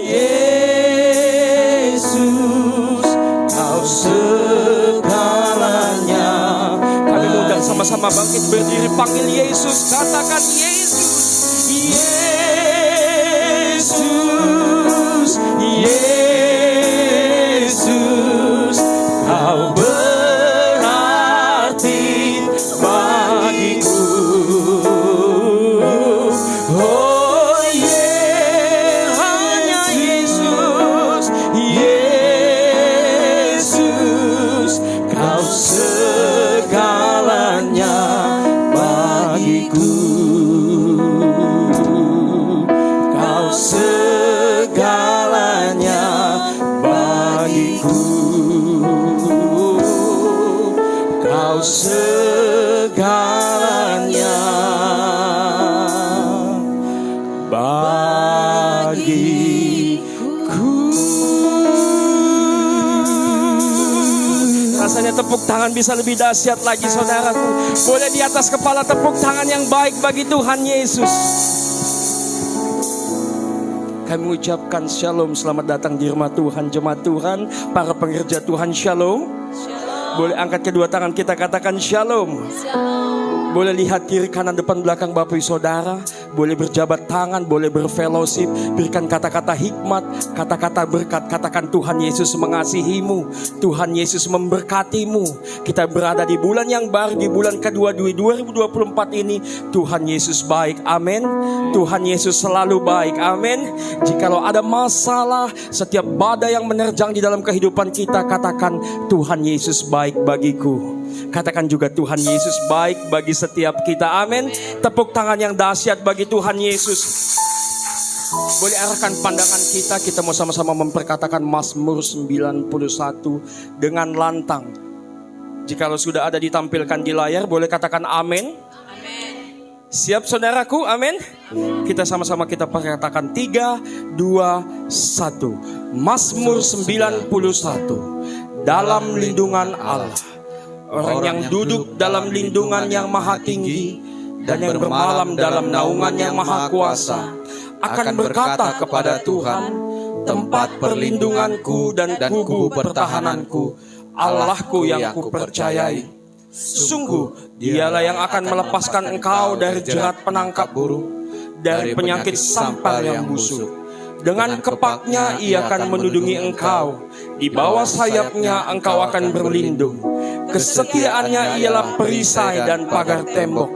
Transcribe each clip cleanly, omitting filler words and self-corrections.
Yesus, Kau segalanya. Kami undang sama-sama bangkit berdiri, panggil Yesus, katakan Yesus. Yesus, Yesus, Kau berarti bagiku. Oh yeah, hanya Yesus, Yesus, Kau segalanya bagiku. Kau segalanya bagiku. Kau segalanya bagiku. Rasanya tepuk tangan bisa lebih dahsyat lagi, saudaraku. Boleh di atas kepala tepuk tangan yang baik bagi Tuhan Yesus. Kami mengucapkan shalom, selamat datang di rumah Tuhan, jemaat Tuhan, para pengerja Tuhan, shalom. Boleh angkat kedua tangan kita katakan shalom. Boleh lihat kiri kanan depan belakang Bapak Ibu Saudara. Boleh berjabat tangan, boleh berfellowship. Berikan kata-kata hikmat, kata-kata berkat. Katakan Tuhan Yesus mengasihimu, Tuhan Yesus memberkatimu. Kita berada di bulan yang baru, di bulan kedua 2024 ini. Tuhan Yesus baik, amin. Tuhan Yesus selalu baik, amin. Jikalau ada masalah, setiap badai yang menerjang di dalam kehidupan kita, katakan Tuhan Yesus baik bagiku. Katakan juga Tuhan Yesus baik bagi setiap kita, amin. Tepuk tangan yang dahsyat bagi Tuhan Yesus. Boleh arahkan pandangan kita mau sama-sama memperkatakan Mazmur 91 dengan lantang. Jikalau sudah ada ditampilkan di layar, boleh katakan amin. Siap saudaraku, amin. Kita sama-sama kita perkatakan 3, 2, 1. Mazmur 91. Dalam lindungan Allah, orang yang duduk dalam lindungan yang maha tinggi dan yang bermalam dalam naungan yang maha kuasa akan berkata kepada Tuhan, tempat perlindunganku dan kubu pertahananku, Allahku yang kupercayai. Sungguh dialah yang akan melepaskan engkau dari jerat penangkap burung, dari penyakit sampar yang busuk. Dengan kepaknya ia akan menudungi engkau, di bawah sayapnya engkau akan berlindung. Kesetiaannya ialah perisai dan pagar tembok.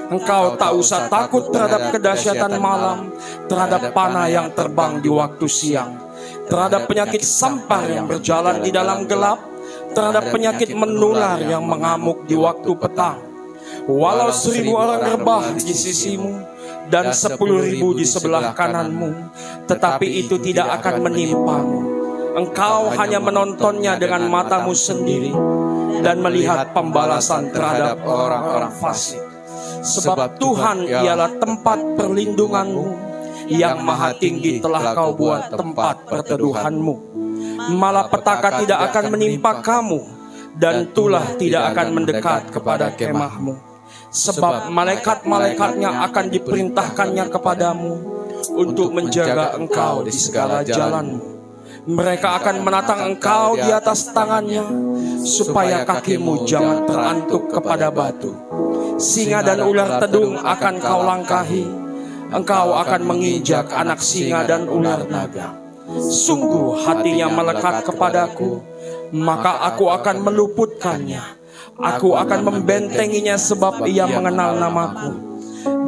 Engkau tak usah takut terhadap kedahsyatan malam, terhadap panah yang terbang di waktu siang, terhadap penyakit sampar yang berjalan di dalam gelap, terhadap penyakit menular yang mengamuk di waktu petang. Walau 1000 orang rebah di sisimu dan 10.000 di sebelah kananmu, tetapi itu tidak akan menimpamu. Engkau hanya menontonnya dengan matamu sendiri dan melihat pembalasan terhadap orang-orang fasik. Sebab Tuhan ialah tempat perlindunganmu, yang maha tinggi telah kau buat tempat perteduhanmu. Malapetaka tidak akan menimpa kamu, dan tulah tidak akan mendekat kepada kemahmu. Sebab malaikat-malaikatnya akan diperintahkannya kepadamu untuk menjaga engkau di segala jalanmu. Mereka akan menatang engkau di atas tangannya, supaya kakimu jangan terantuk kepada batu. Singa dan ular tedung akan kau langkahi, engkau akan menginjak anak singa dan ular naga. Sungguh hatinya melekat kepadaku, maka aku akan meluputkannya. Aku akan membentenginya sebab ia mengenal namaku.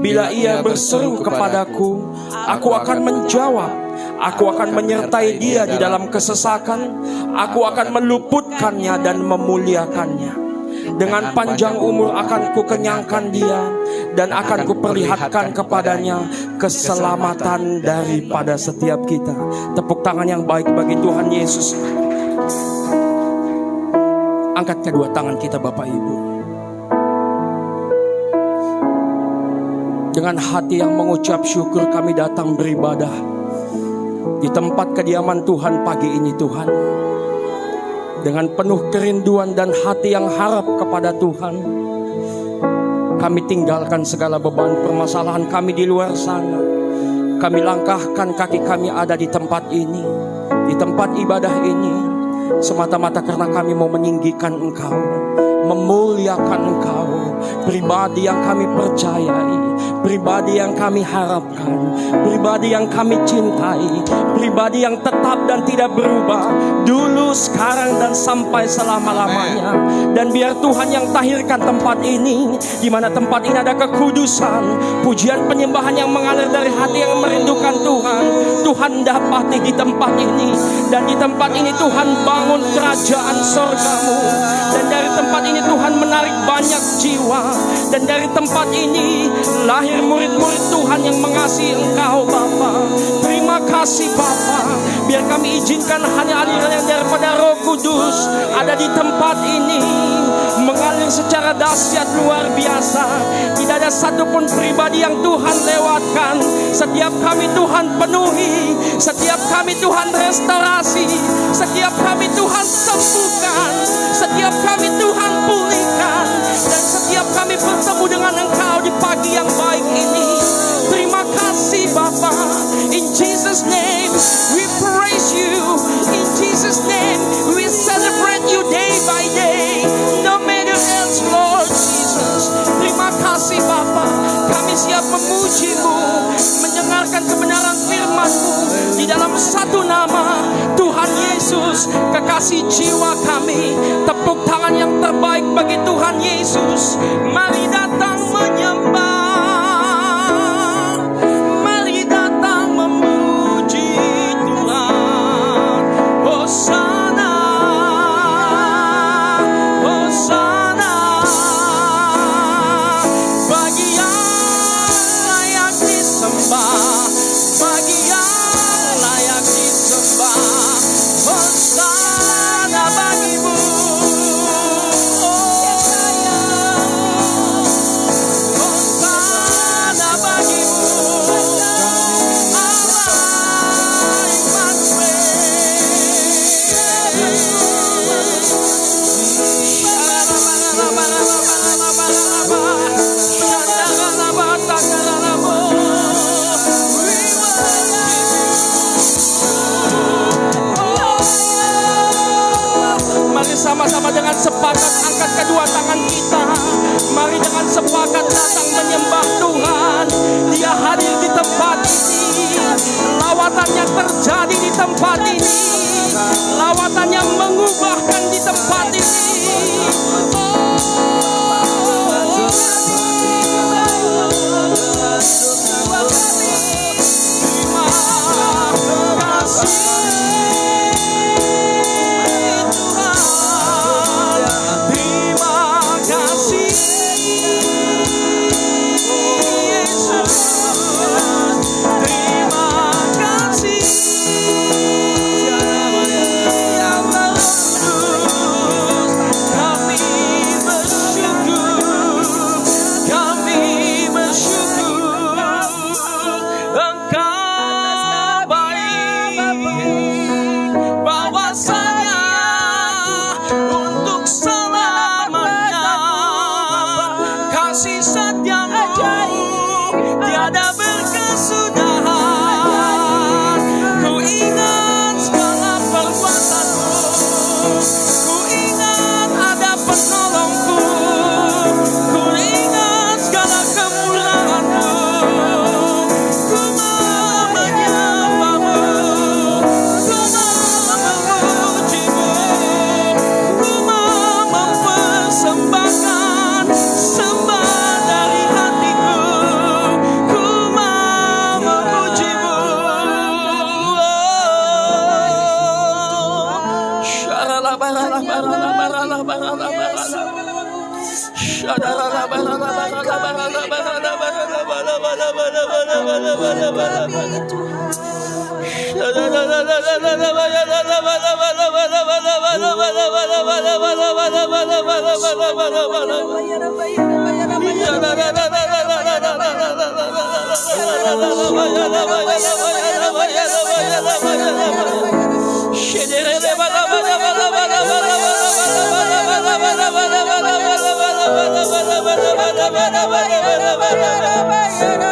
Bila ia berseru kepadaku, aku akan menjawab. Aku akan menyertai dia di dalam kesesakan. Aku akan meluputkannya dan memuliakannya. Dengan panjang umur akan kukenyangkan dia, dan akan kuperlihatkan kepadanya keselamatan daripada setiap kita. Tepuk tangan yang baik bagi Tuhan Yesus. Angkat kedua tangan kita Bapak Ibu. Dengan hati yang mengucap syukur kami datang beribadah di tempat kediaman Tuhan pagi ini Tuhan. Dengan penuh kerinduan dan hati yang harap kepada Tuhan, kami tinggalkan segala beban permasalahan kami di luar sana. Kami langkahkan kaki kami ada di tempat ini, di tempat ibadah ini, semata-mata karena kami mau meninggikan Engkau, memuliakan Engkau, pribadi yang kami percayai, pribadi yang kami harapkan, pribadi yang kami cintai, pribadi yang tetap dan tidak berubah, dulu, sekarang, dan sampai selama-lamanya. Dan biar Tuhan yang tahirkan tempat ini, di mana tempat ini ada kekudusan, pujian penyembahan yang mengalir dari hati yang merindukan Tuhan. Tuhan dapati di tempat ini, dan di tempat ini Tuhan bangun kerajaan sorgamu, dan dari tempat ini Tuhan menarik banyak jiwa, dan dari tempat ini lahir murid-murid Tuhan yang mengasihi Engkau Bapa. Terima kasih Bapa, biar kami izinkan hanya aliran yang daripada Roh Kudus ada di tempat ini, mengalir secara dahsyat luar biasa. Tidak ada satupun pribadi yang Tuhan lewatkan. Setiap kami Tuhan penuhi, setiap kami Tuhan restorasi, setiap kami Tuhan sembuhkan, setiap kami Tuhan pulihkan, dan setiap kami bertemu dengan Engkau di pagi yang baik ini. Terima kasih Bapa. In Jesus' name we praise you. In Jesus' name we celebrate you day by day. No matter else, Lord Jesus. Terima kasih Bapa. Kami siap memuji-Mu, mendengarkan kebenaran firman-Mu di dalam satu nama, Tuhan Yesus, kekasih jiwa kami. Tepuk tangan yang terbaik bagi Tuhan Yesus. Mari datang menyembah, mari datang memuji Tuhan. Hosana, Hosana, bagi yang layak disembah, bagi yang layak disembah. Hosana bagimu. Sama-sama dengan sepakat angkat kedua tangan kita. Mari dengan sepakat datang menyembah Tuhan. Dia hadir di tempat ini. Lawatannya terjadi di tempat ini. Lawatannya mengubahkan di tempat ini. Terima kasih.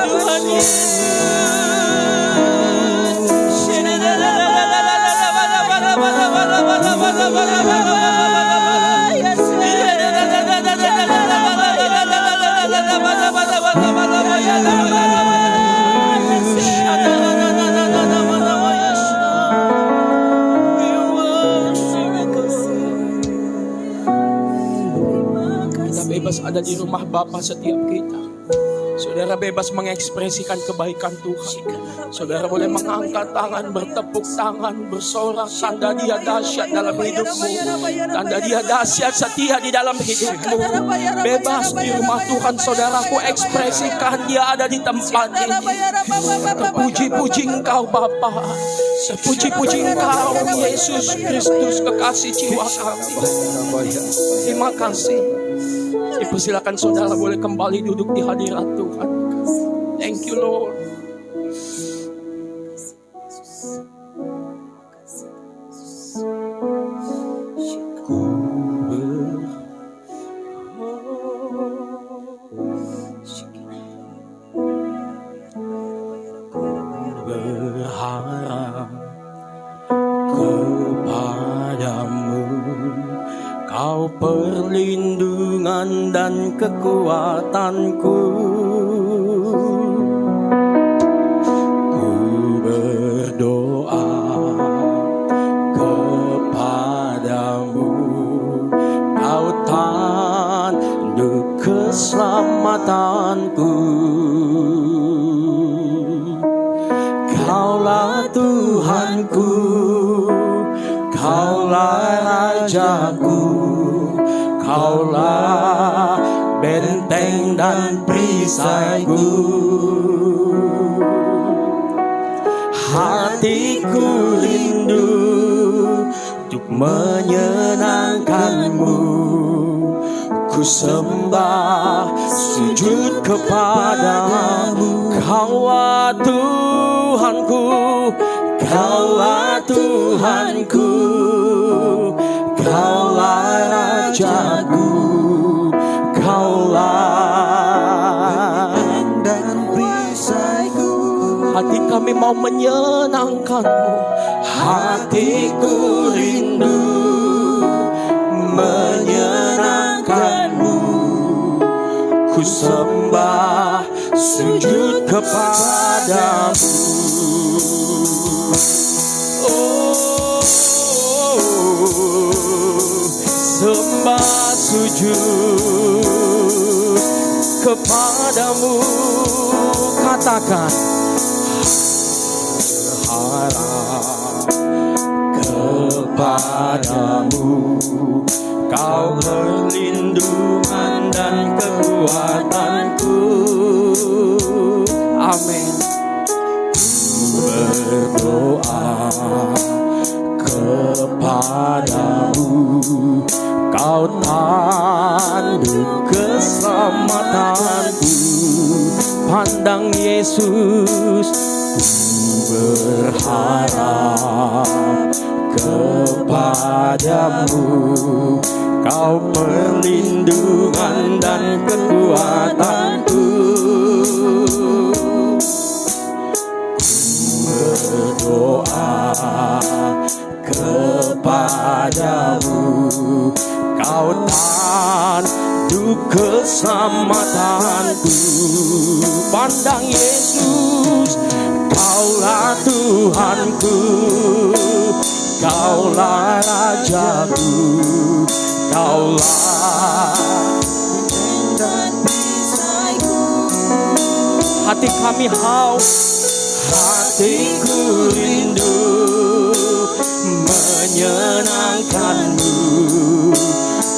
Tuhan Yesus. di rumah Bapa setiap kita. Saudara bebas mengekspresikan kebaikan Tuhan. Saudara boleh mengangkat tangan, bertepuk tangan, bersorak. Tanda Dia dahsyat dalam hidupmu. Tanda Dia dahsyat setia di dalam hidupmu. Bebas di rumah Tuhan, saudaraku, ekspresikan Dia ada di tempat ini. Terpuji-puji Engkau Bapa. Terpuji-puji Engkau Yesus Kristus, kekasih jiwa kami. Terima kasih. Dipersilakan saudara boleh kembali duduk di hadirat Tuhan. Thank you Lord. Berharap kepadamu, Kau perlindungan dan kekuatanku. Ku berdoa kepadamu, Kau tanduk keselamatanku. Kaulah Tuhanku, Kaulah Rajaku, Kaulah benteng dan perisaiku. Hatiku rindu untuk menyenangkanmu. Ku sembah sujud kepadamu. Kaulah Tuhanku, Kaulah Tuhanku, Kaulah Rajaku, Kaulah dan perisaiku. Hati kami mau menyenangkanmu. Hatiku rindu menyenangkanmu. Ku sembah sujud kepadamu. Sembah sujud kepadamu. Katakan berharap kepadamu, Kau perlindungan dan kekuatanku. Amin. Berdoa kepadamu, Kau tanduk keselamatanku. Pandang Yesus, ku berharap kepadamu, Kau perlindungan dan kekuatanku. Berdoa kepadamu, Kau tanduk keselamatanku. Pandang Yesus, Kaulah Tuhanku, Kaulah Rajaku, Kaulah dan perisaiku. Hati kami haus, hatiku rindu menyenangkanmu.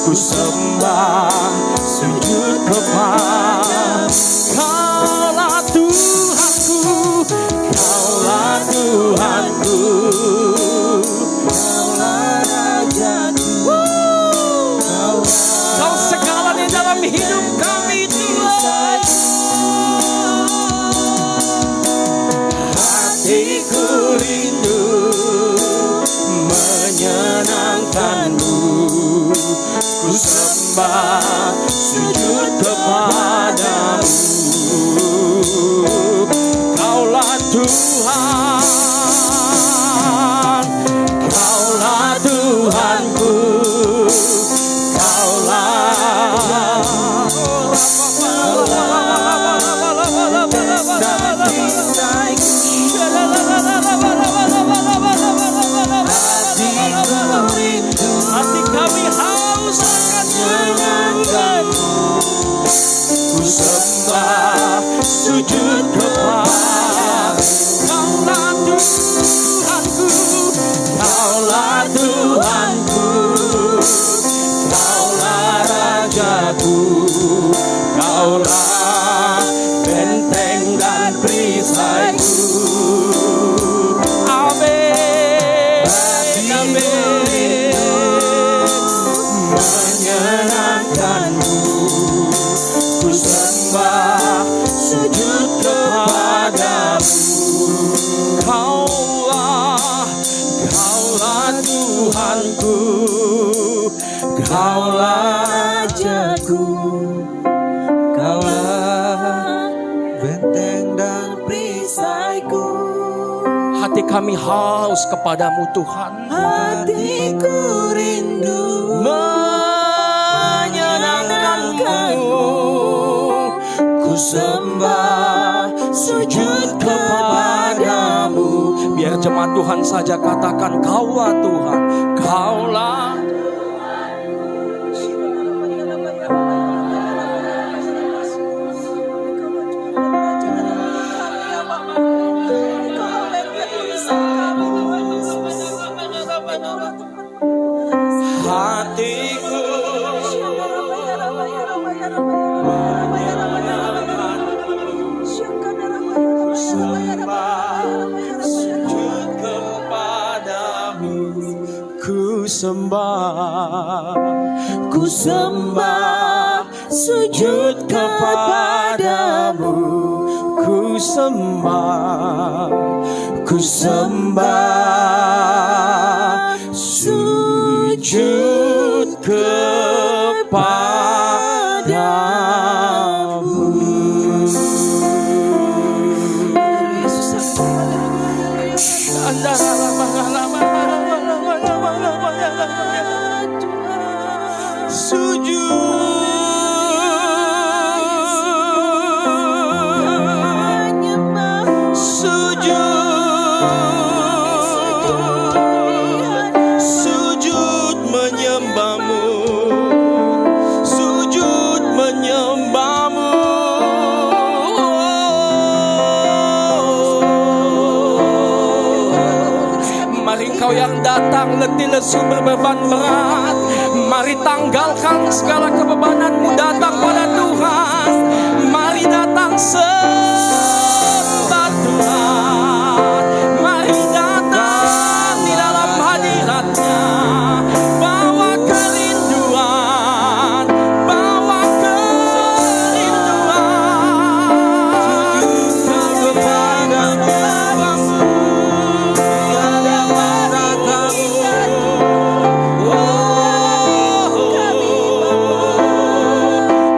Ku sembah sujud kepadamu. Kaulah Tuhanku, Kaulah Tuhanku, Kaulah Rajaku, Kau segalanya dalam hidup kami Tuhan. Hatiku rindu menyenangkanmu. Ku sembah sujud kepadamu. akanmu, ku sembah sujud kepadamu. Kaulah Tuhanku, Kaulah Rajaku, Kaulah benteng dan perisaiku. Hati kami haus kepadamu Tuhan. Hatiku rindu menyenangkanmu, ku sembah sujud kepadamu. Biar jemaat Tuhan saja katakan, Kaulah Tuhan, Kaulah. Hatiku ku sembah sujud kepadamu, ku sembah sujud kepadamu. Sujud menyembahmu, sujud menyembahmu. Mari engkau yang datang letih lesu berbeban berat, mari tanggalkan segala kebebananmu, datang pada Tuhan. Mari datang sembah Tuhan, mari datang di dalam hadiratnya. Bawa kerinduan, bawa kerinduan kepada Bapa-Mu.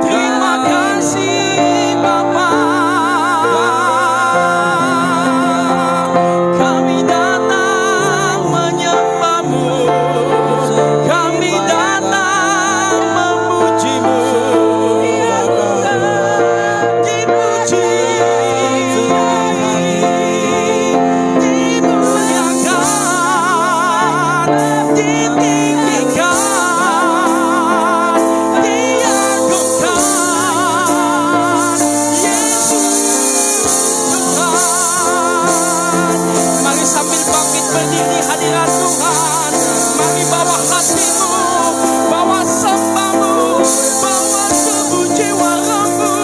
Terima kasih Bapa, kami datang menyembah-Mu, kami datang memuji-Mu. Dipuji, dimuliakan, ditinggikan, diagungkan. Yesus Tuhan, mari sambil bangkit berdiri hadirat Tuhan. Mari bawa hatimu, bawa sembahmu, bawa tubuh jiwa rohmu.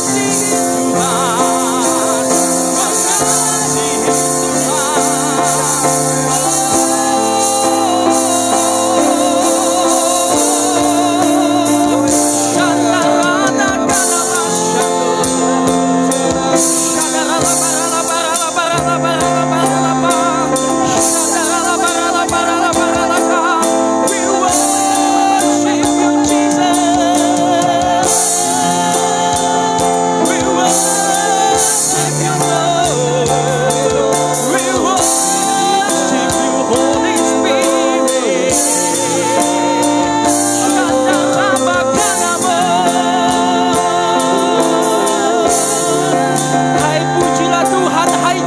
Mengasihi Tuhan, mengasihi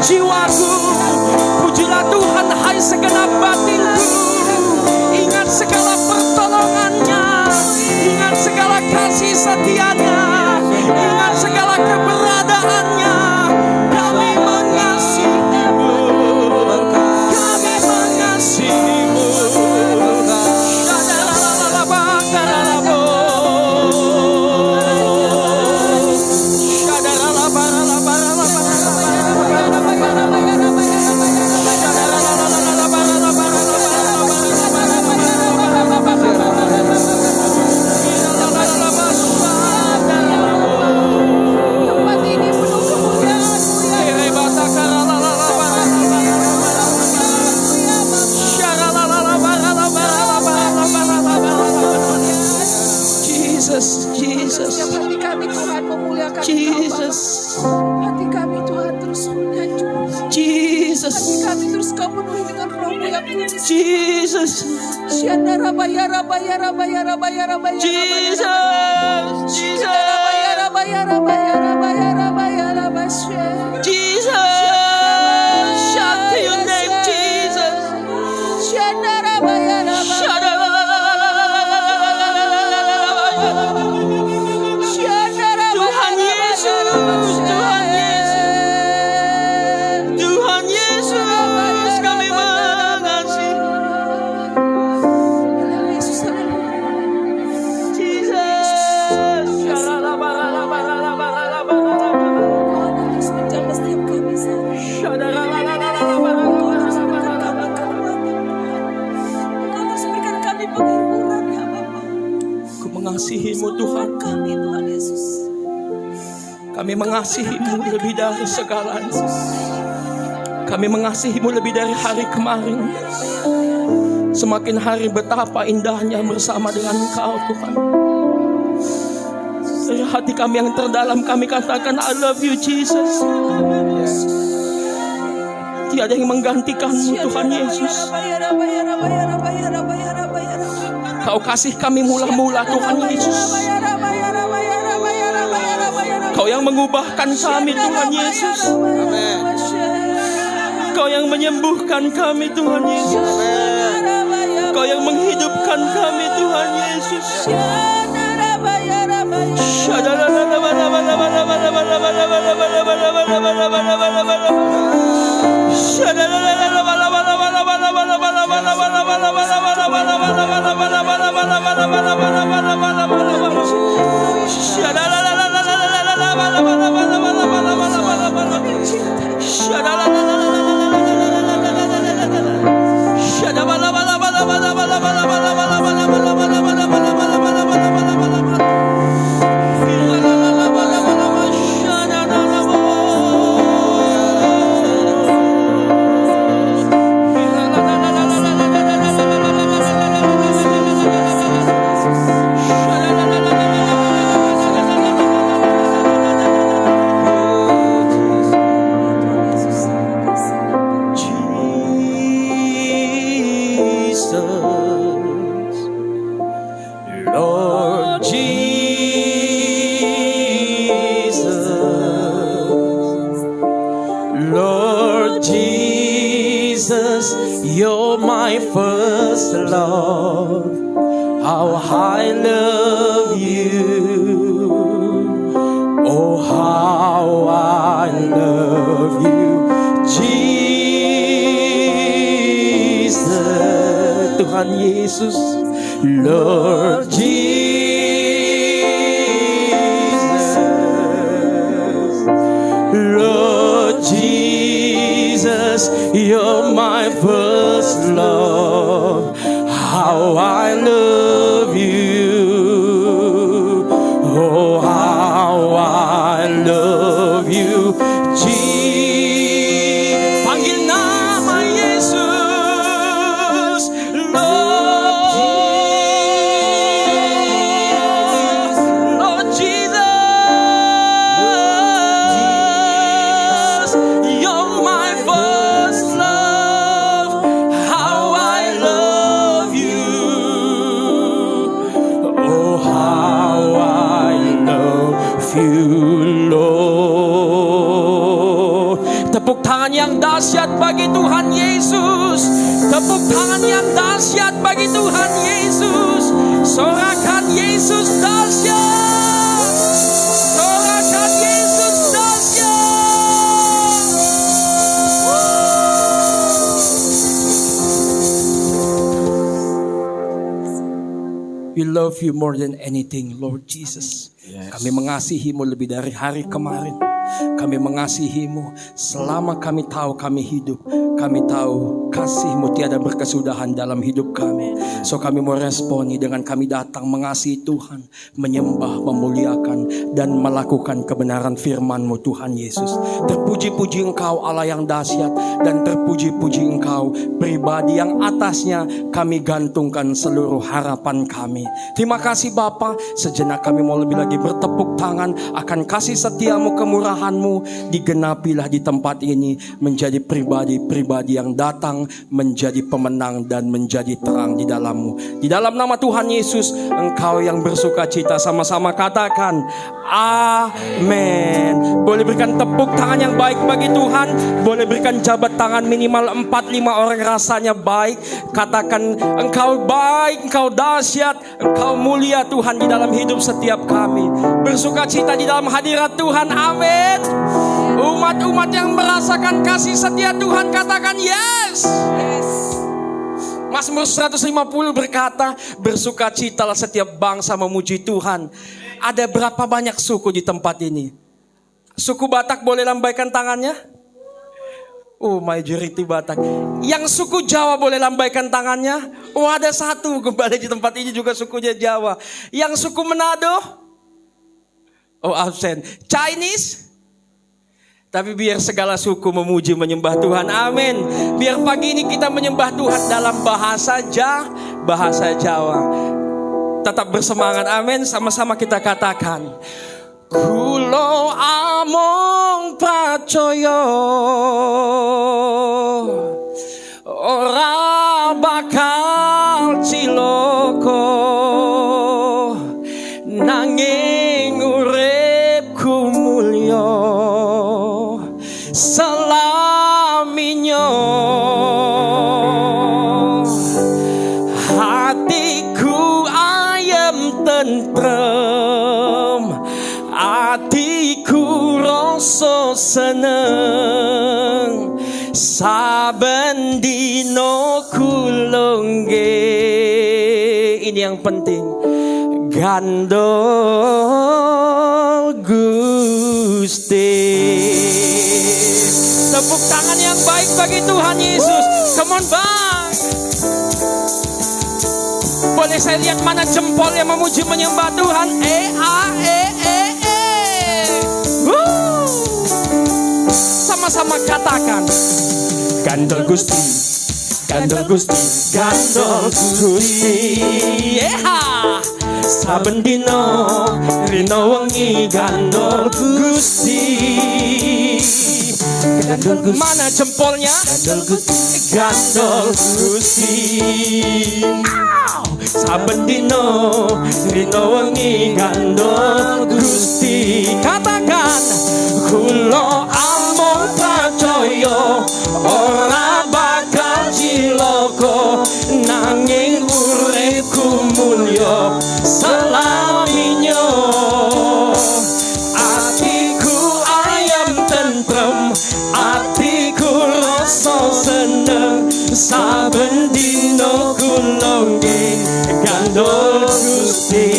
jiwaku, pujilah Tuhan hai segenap batinku. Ingat segala pertolongannya, ingat segala kasih setianya, ingat segala keberadaannya. Kami mengasihi-Mu, kami mengasihi-Mu. Jesus. Hati kami terus kau penuhi dengan roh-Mu yang kudus. Jesus. Syandara bayara bayara bayara bayara bayara. Jesus. Jesus. Bayara bayara bayara bayara bayara basya. Jesus. Shout to your name, Jesus. Syandara bayara bayara. Tuhan Yesus, Tuhan Yesus, Tuhan Yesus, kami mengasihi. Ku mengasihimu Tuhan. Kami mengasihimu lebih dari segalanya. Kami mengasihimu lebih dari hari kemarin. Semakin hari betapa indahnya bersama dengan Engkau Tuhan. Dari hati kami yang terdalam kami katakan I love you Jesus. Tiada yang menggantikanmu Tuhan Yesus. Kau kasih kami mula-mula Tuhan Yesus. Kau yang mengubahkan kami Tuhan Yesus. Kau yang menyembuhkan kami Tuhan Yesus. Kau yang menghidupkan kami Tuhan Yesus. Lord Jesus, you're my first love. How I love you. Oh, how I love you, Jesus. Tuhan Yesus, Lord Jesus, Lord Jesus, you're my first love. How I love you. Oh, how I love you, Jesus. Panggil nama Yesus, Lord Jesus, you're my first love. How I love you. Oh, how I love you, Lord. Tepuk tangan yang dahsyat bagi Tuhan Yesus. Tepuk tangan yang dahsyat bagi Tuhan Yesus. Sorakan Yesus dahsyat. Sorakan Yesus dahsyat. We love you more than anything, Lord Jesus. Kami mengasihimu lebih dari hari kemarin. Kami mengasihimu selama kami tahu kami hidup. Kami tahu kasih-Mu tiada berkesudahan dalam hidup kami. So kami mau responi dengan kami datang mengasihi Tuhan, menyembah, memuliakan, dan melakukan kebenaran firman-Mu Tuhan Yesus. Terpuji-puji Engkau Allah yang dahsyat, dan terpuji-puji Engkau pribadi yang atasnya kami gantungkan seluruh harapan kami. Terima kasih Bapa. Sejenak kami mau lebih lagi bertepuk tangan akan kasih setia-Mu, kemurahan firman-Mu digenapilah di tempat ini, menjadi pribadi-pribadi yang datang menjadi pemenang dan menjadi terang di dalam-Mu. Di dalam nama Tuhan Yesus, Engkau yang bersuka cita, sama-sama katakan amin. Boleh berikan tepuk tangan yang baik bagi Tuhan. Boleh berikan jabat tangan minimal 4-5 orang rasanya baik. Katakan Engkau baik, Engkau dahsyat, Engkau mulia Tuhan di dalam hidup setiap kami. Bersuka cita di dalam hadirat Tuhan, amin. Umat-umat yang merasakan kasih setia Tuhan katakan yes. Mazmur 150 berkata, bersukacitalah setiap bangsa memuji Tuhan. Ada berapa banyak suku di tempat ini? Suku Batak boleh lambaikan tangannya? Oh, majority Batak. Yang suku Jawa boleh lambaikan tangannya? Oh, ada satu kembali di tempat ini juga sukunya Jawa. Yang suku Manado? Oh, absen. Chinese? Tapi biar segala suku memuji menyembah Tuhan, amin. Biar pagi ini kita menyembah Tuhan dalam bahasa Jawa. Tetap bersemangat, amin. Sama-sama kita katakan, kulo among percaya ora bakal ciloko, nanging uripku mulya selaminya. Hatiku ayem tentrem, hatiku rasa seneng, saben dino kulongge. Ini yang penting, gandol Gusti. Tepuk tangan yang baik bagi Tuhan Yesus. Come on bang. Boleh saya lihat mana jempol yang memuji menyembah Tuhan? Sama-sama katakan, gandol Gusti, gandol Gusti, gandol Gusti. Saben dino rino wengi gandol Gusti. Gandol Gusti. Mana jempolnya? Gandol Gusti, gandol Gusti. Saben dino rino wengi gandol Gusti. Katakan, kulo amung percaya ora bakal ciloko, nanging uripku mulya selaminya. Atiku ayam tentrem, atiku rasa seneng, saben dino kulongge gandol Gusti.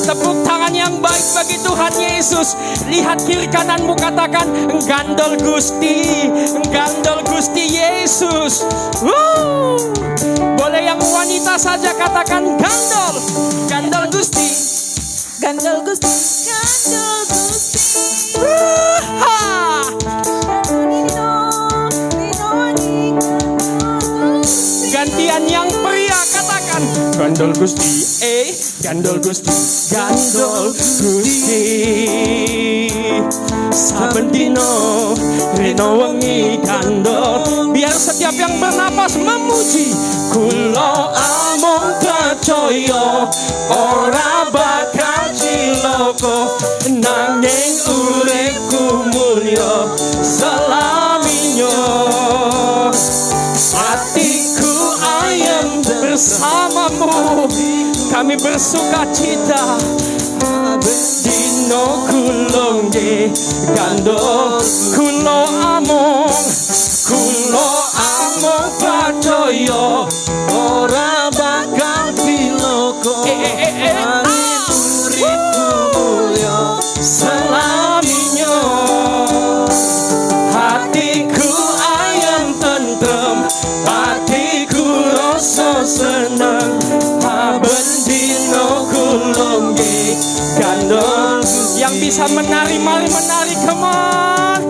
Tepuk tangan yang baik bagi Tuhan Yesus. Lihat kiri kananmu, katakan gandol Gusti, gandol Gusti Yesus. Boleh yang wanita saja katakan gandol, gandol Gusti, Gandol Gusti, gandol Gusti. Gantian yang pria katakan gandol Gusti, gandol Gusti, gandol Gusti. Saben dino rino wengi gandol, biar setiap yang bernapas memuji. Kulo amung percaya ora bakal ciloko, nanging uripku mulya selaminya. Hatiku ayam bersamamu, kami bersuka cita. Dino kulongge gandol, kulo among percaya ora bakal ciloko, nanging uripku mulya selaminya. Hatiku ayam tentrem, hatiku rasa seneng, saben dino kulongge gandol. Yang bisa menari, mari menari, come on.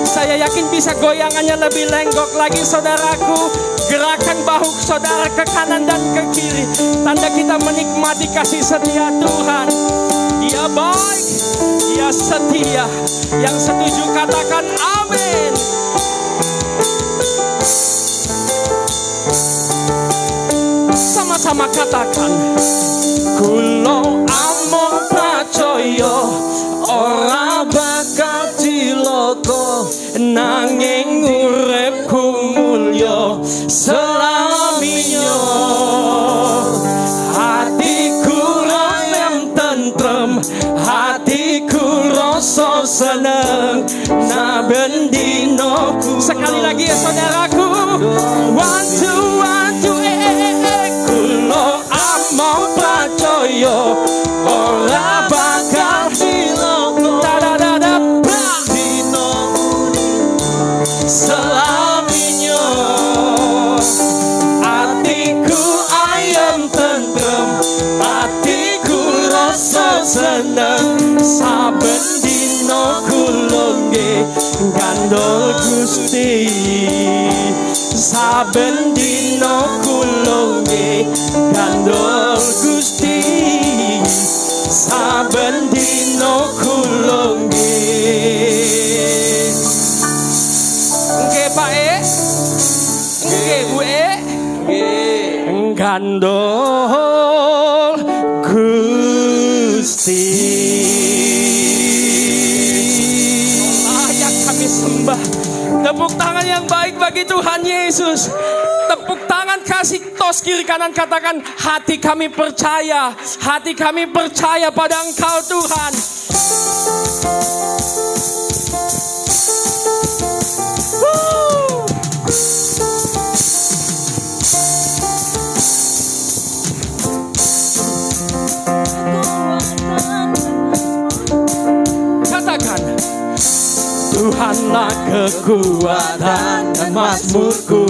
Saya yakin bisa goyangannya lebih lenggok lagi saudaraku. Gerakan bahu saudara ke kanan dan ke kiri, tanda kita menikmati kasih setia Tuhan. Dia baik, Dia setia. Yang setuju katakan amin. Sama-sama katakan, kulo amung percaya ora bakal cilaka, nanging uripku mulya selaminya. Hatiku ayem tentrem, hatiku rasa seneng, saben dina. Sekali lagi ya saudaraku, one two kulo amung percaya ora bakal cilaka, dina selaminya. Hatiku ayem tentrem, hatiku rasa seneng, saben dina kula nggih gandol Gusti. Saben dina kula nggih gandol Gusti. Saben dina kula nggih. Nggih Pak nggih Bu nggih gandol Gusti. Layak kami sembah. Tepuk tangan yang baik bagi Tuhan Yesus. Tepuk tangan, kasih tos kiri kanan, katakan hati kami percaya. Hati kami percaya pada Engkau Tuhan. Katakan, Tuhanlah kekuatan dan mazmurku.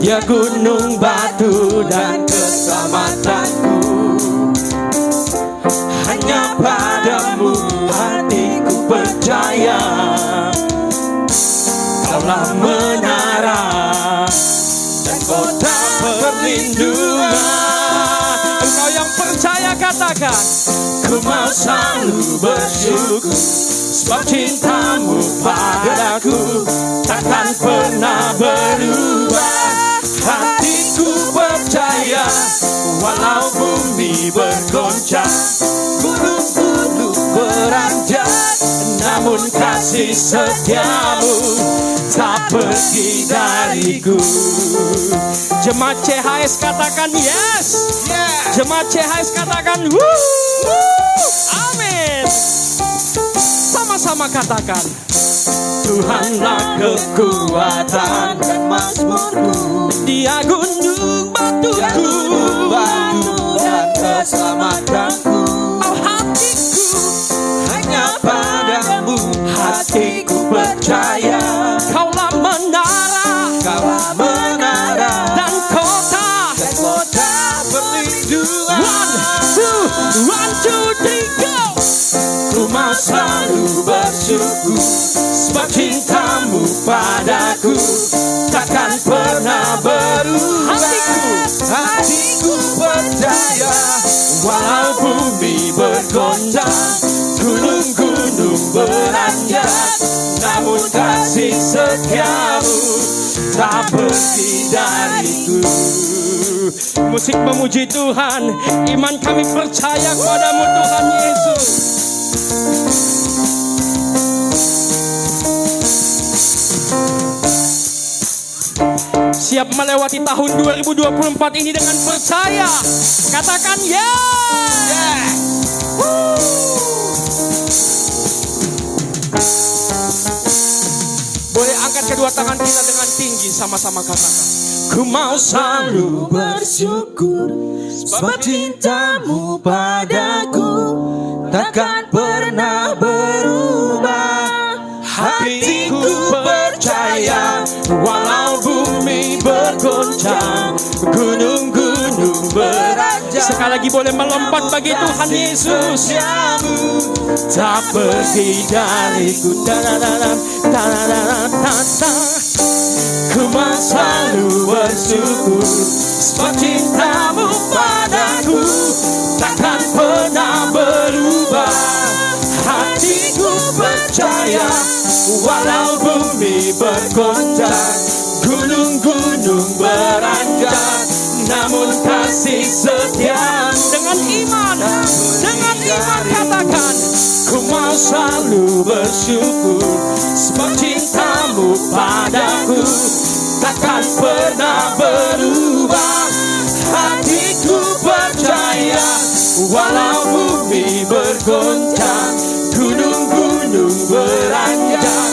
Dia gunung batu dan keselamatanku. Hanya padamu hatiku percaya. Kaulah menara dan kota perlindungan. Engkau yang percaya katakan, ku mau selalu bersyukur, sebab cintamu padaku takkan pernah berubah. Hatiku percaya, walau bumi bergoncang, gunung-gunung beranjak, namun kasih setiamu tak pergi dariku. Jemaat CHS katakan yes. Jemaat CHS katakan woo. Amin. Sama-sama katakan, Tuhanlah kekuatan dan mazmurku. Dia gunung batuku, dan keselamatanku. Oh hatiku, hanya padamu hatiku percaya. Kaulah menara, dan kota perlindungan. One, two, three, go. Ku mau selalu bersyukur, sebab cintamu padaku takkan pernah berubah. Hatiku percaya, walau bumi bergoncang, gunung-gunung beranjak, namun kasih setiamu tak pergi dariku. Musik memuji Tuhan, iman kami percaya kepadamu Tuhan Yesus. Siap melewati tahun 2024 ini dengan percaya. Katakan yeah. Boleh angkat kedua tangan kita dengan tinggi, sama-sama katakan, ku mau selalu bersyukur, sebab cintamu padaku takkan pernah berubah. Hatiku percaya, walau bumi bergoncang, gunung-gunung beranjak. Sekali lagi boleh melompat bagi Tuhan Yesus. Tak pergi dariku. Ku mau selalu bersyukur, sebab cintamu padaku takkan pernah Walau bumi bergoncang, gunung-gunung beranjak, namun kasih setia. Dengan iman katakan, ku mau selalu bersyukur, sebab cintamu padaku takkan pernah berubah. Hatiku percaya, walau bumi bergoncang, gunung-gunung beranjak,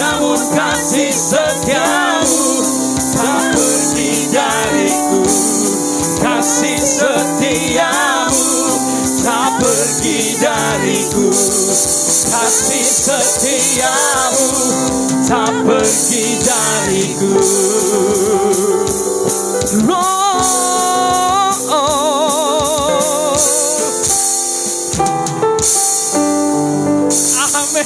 namun kasih setiamu tak pergi dariku. Kasih setiamu tak pergi dariku. Kasih setiamu tak pergi dariku. Amin.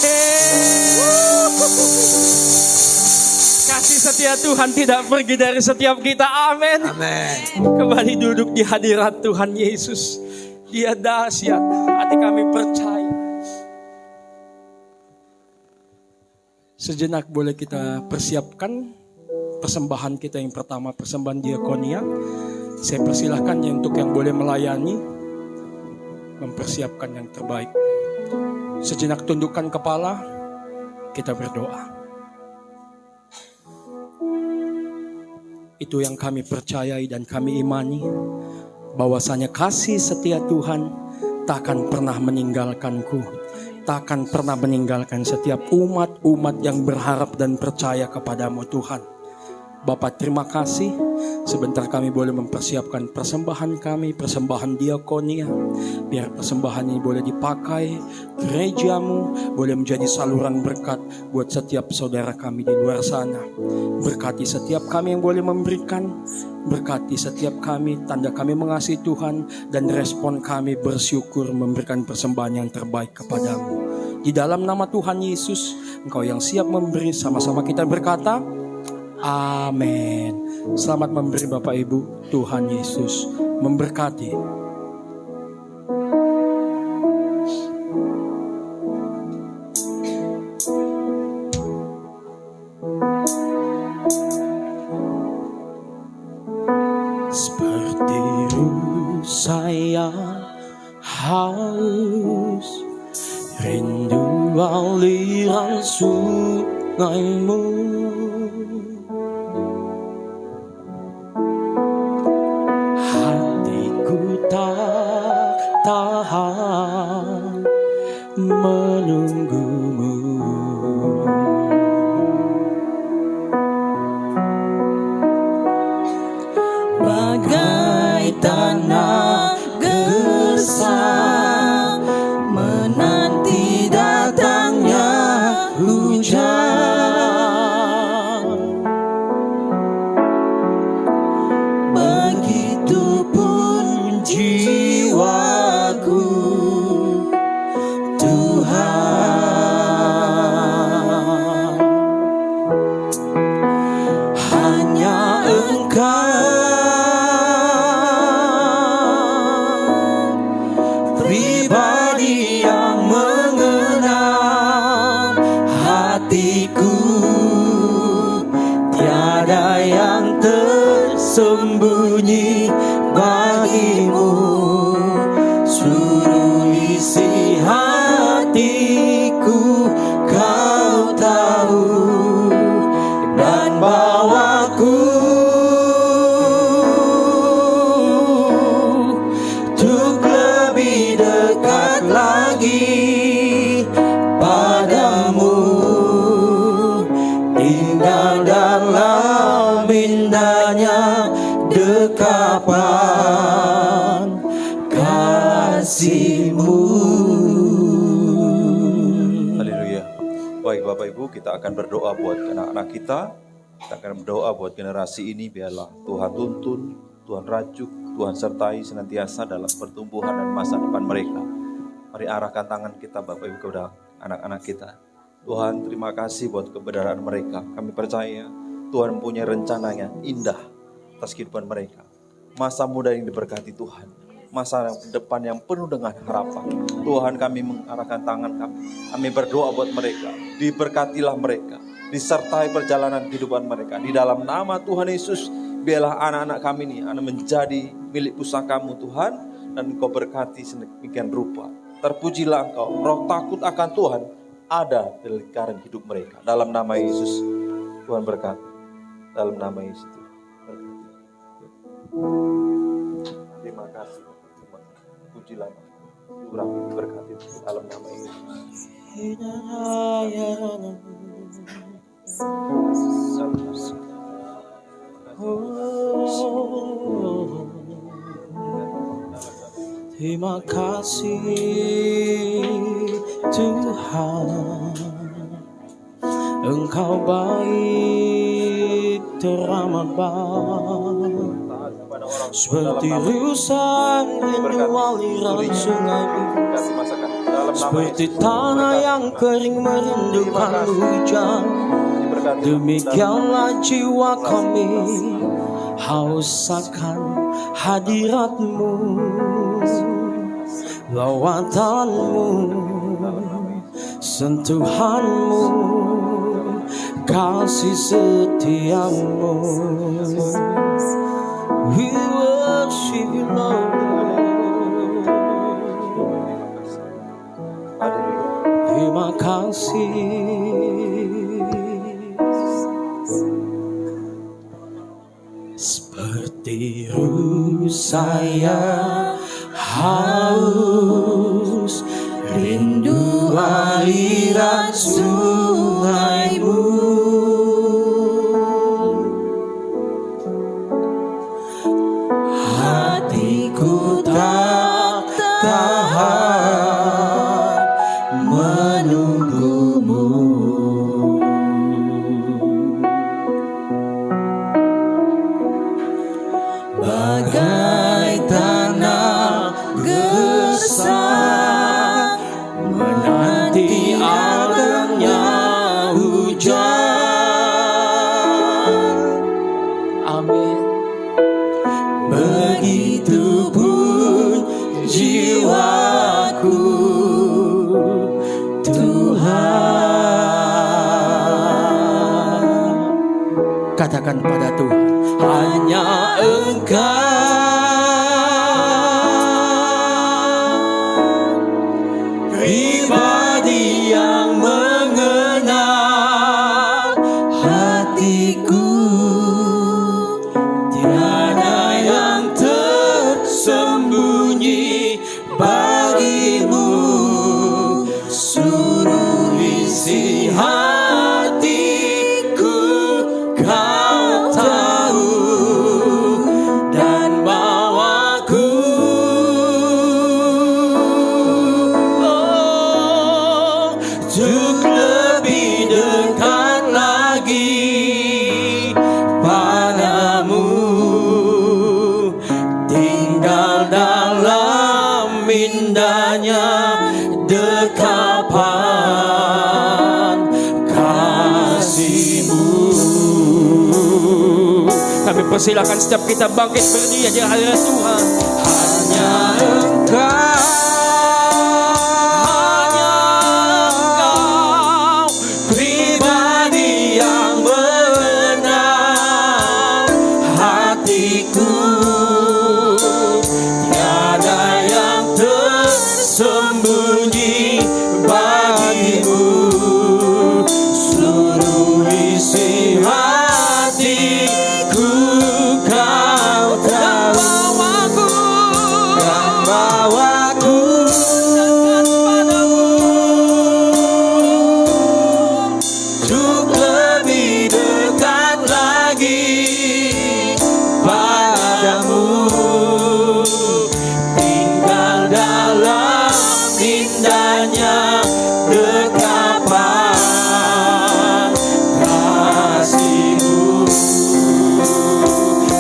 Kasih setia Tuhan tidak pergi dari setiap kita. Amin. Amin. Kembali duduk di hadirat Tuhan Yesus. Dia dahsyat. Hati kami percaya. Sejenak boleh kita persiapkan persembahan kita yang pertama, persembahan diakonia. Saya persilahkan untuk yang boleh melayani, mempersiapkan yang terbaik. Sejenak tundukkan kepala, kita berdoa. Itu yang kami percayai dan kami imani, bahwasanya kasih setia Tuhan takkan pernah meninggalkanku, takkan pernah meninggalkan setiap umat-umat yang berharap dan percaya kepadamu Tuhan. Bapa, terima kasih. Sebentar kami boleh mempersiapkan persembahan kami, persembahan diakonia. Biar persembahan ini boleh dipakai gerejamu, boleh menjadi saluran berkat buat setiap saudara kami di luar sana. Berkati setiap kami yang boleh memberikan, berkati setiap kami, tanda kami mengasihi Tuhan, dan respon kami bersyukur memberikan persembahan yang terbaik kepadamu. Di dalam nama Tuhan Yesus, Engkau yang siap memberi, sama-sama kita berkata, amin. Selamat memberi Bapak Ibu. Tuhan Yesus memberkati. Seperti saya haus, rindu aliran sungaimu. Tak tahan menunggumu. Bagai tanah gersang menanti datangnya hujan, begitupun jiwaku Tuhan. Hanya Engkau pribadi yang mengenal hatiku, tiada yang tersembunyi bagimu. Suruh isi hatiku, Kau tahu, dan bawaku untuk lebih dekat lagi padamu, tinggal dalam indahnya dekapan kasih-Mu. Haleluya. Baik Bapak Ibu, kita akan berdoa buat anak-anak kita. Kita akan berdoa buat generasi ini. Biarlah Tuhan tuntun, Tuhan rajuk, Tuhan sertai senantiasa dalam pertumbuhan dan masa depan mereka. Mari arahkan tangan kita Bapak Ibu kepada anak-anak kita. Tuhan, terima kasih buat kebenaran mereka. Kami percaya Tuhan punya rencananya indah atas kehidupan mereka. Masa muda yang diberkati Tuhan. masa depan yang penuh dengan harapan. Tuhan, kami mengarahkan tangan kami. Kami berdoa buat mereka. Diberkatilah mereka. Disertai perjalanan kehidupan mereka. Di dalam nama Tuhan Yesus, biarlah anak-anak kami ini menjadi milik pusakamu Tuhan. Dan Engkau berkati sedemikian rupa. Terpujilah Engkau. Roh takut akan Tuhan ada di lingkaran hidup mereka. Dalam nama Yesus, Tuhan berkati. Dalam nama Yesus, berkati. Terima kasih. Pujilah, kurang berkati dalam nama Yesus. Terima kasih Tuhan, Engkau baik teramat baik, seperti rusa rindu aliran sungai, seperti tanah yang kering merindukan hujan. Demikianlah jiwa kami haus akan hadirat-Mu, lawatanmu, sentuhanmu, kasih setiamu. We worship you, Lord. Terima kasih. Seperti rusa yang haus, rindu aliran sungai-Mu, hatiku tak tahan menunggu-Mu. Bagai tanah gersang menanti akhirnya hujan. Amin. Begitupun jiwaku, Tuhan. Katakan pada Tuhan, hanya Engkau pribadi yang mengenal hatiku. Tiada yang tersembunyi bagi-Mu. Seluruh isi hatiku Kau tahu, dan bawaku untuk lebih dekat lagi padamu, tinggal dalam indahnya dekapan kasih-Mu. Kami persilakan setiap kita bangkit berdiri di hadirat Tuhan. Hanya Engkau, hanya Engkau pribadi yang mengenal hatiku. Tiada yang tersembunyi bagi-Mu. Seluruh isi hatiku Kau tahu, dan bawaku dekat padamu, untuk lebih dekat lagi padamu, tinggal dalam indahnya dekapan kasih-Mu.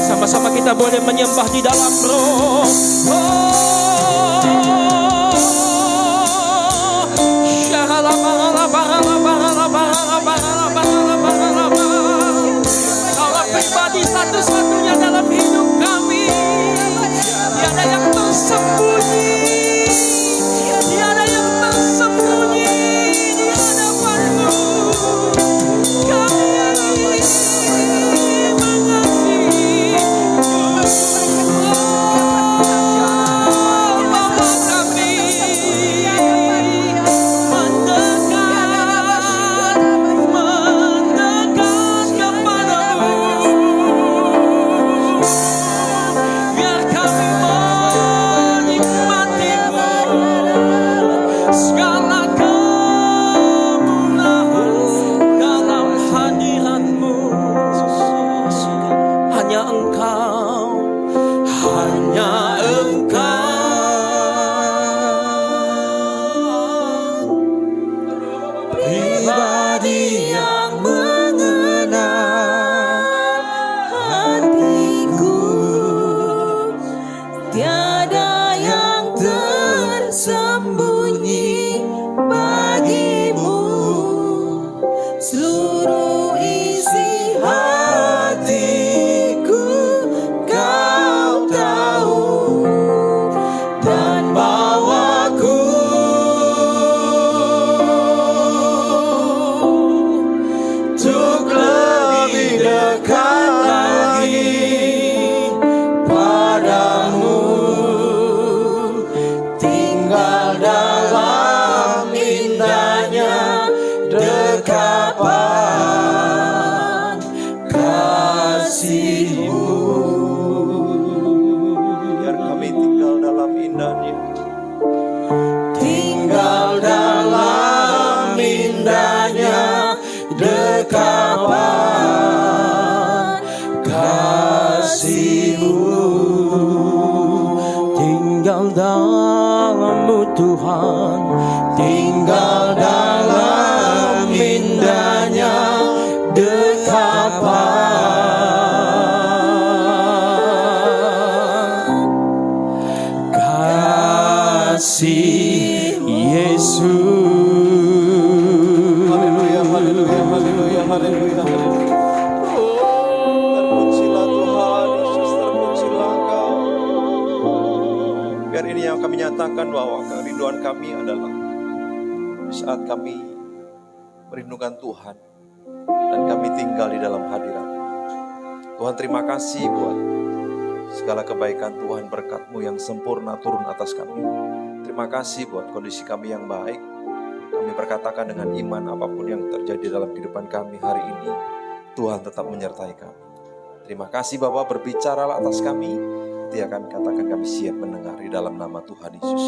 Sama-sama kita boleh menyembah di dalam roh. Allah pribadi satu-satunya dalam hidup kami. Tiada yang tersembunyi seluruh isi hatiku Kau tahu, dan bawaku untuk lebih dekat lagi padamu, tinggal dalam indahnya dekapan kasih-Mu. Biar kami tinggal dalam indahnya. Tinggal dalam indahnya dekapan kasih-Mu. Tinggal dalam-Mu Tuhan, tinggal dalam indahnya dekapan kasih Yesus. Haleluya, haleluya, haleluya, haleluya, haleluya. Terpujilah Tuhan Yesus, terpujilah Engkau. Biar ini yang kami nyatakan bahwa kerinduan kami adalah di saat kami merindukan Tuhan dan kami tinggal di dalam hadirat. Tuhan, terima kasih buat segala kebaikan Tuhan, berkat-Mu yang sempurna turun atas kami. Terima kasih buat kondisi kami yang baik. Kami berkatakan dengan iman apapun yang terjadi dalam kehidupan kami hari ini, Tuhan tetap menyertai kami. Terima kasih Bapa, berbicaralah atas kami. Ketika kami katakan kami siap mendengar di dalam nama Tuhan Yesus.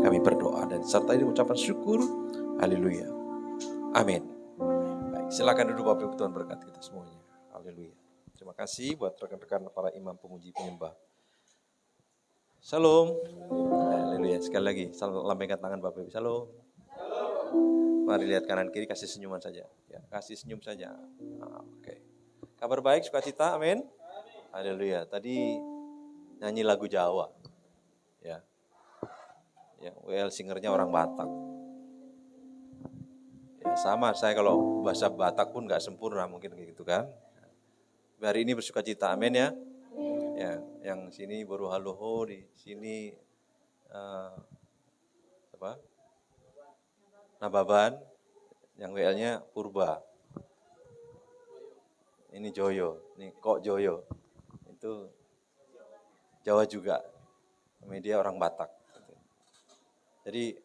Kami berdoa dan sertai dengan ucapan syukur. Haleluya. Amin. Baik, silakan duduk Bapak Ibu, Tuhan berkati kita semuanya. Haleluya. Terima kasih buat rekan-rekan para imam pemuji penyembah. Shalom. Haleluya. Sekali lagi, lambaikan tangan Bapak Ibu. Shalom. Mari lihat kanan kiri, kasih senyuman saja. Ya, kasih senyum saja. Oke. Kabar baik, sukacita, amin. Haleluya. Tadi nyanyi lagu Jawa. Ya. Ya, WL singernya orang Batak. Ya, sama saya kalau bahasa Batak pun nggak sempurna mungkin kayak gitu kan. Hari ini bersukacita, amin ya. Ya, yang sini baru haloho, di sini Nababan, yang WL-nya Purba. Ini Joyo, ini Kok Joyo. Itu Jawa juga. Media orang Batak. Jadi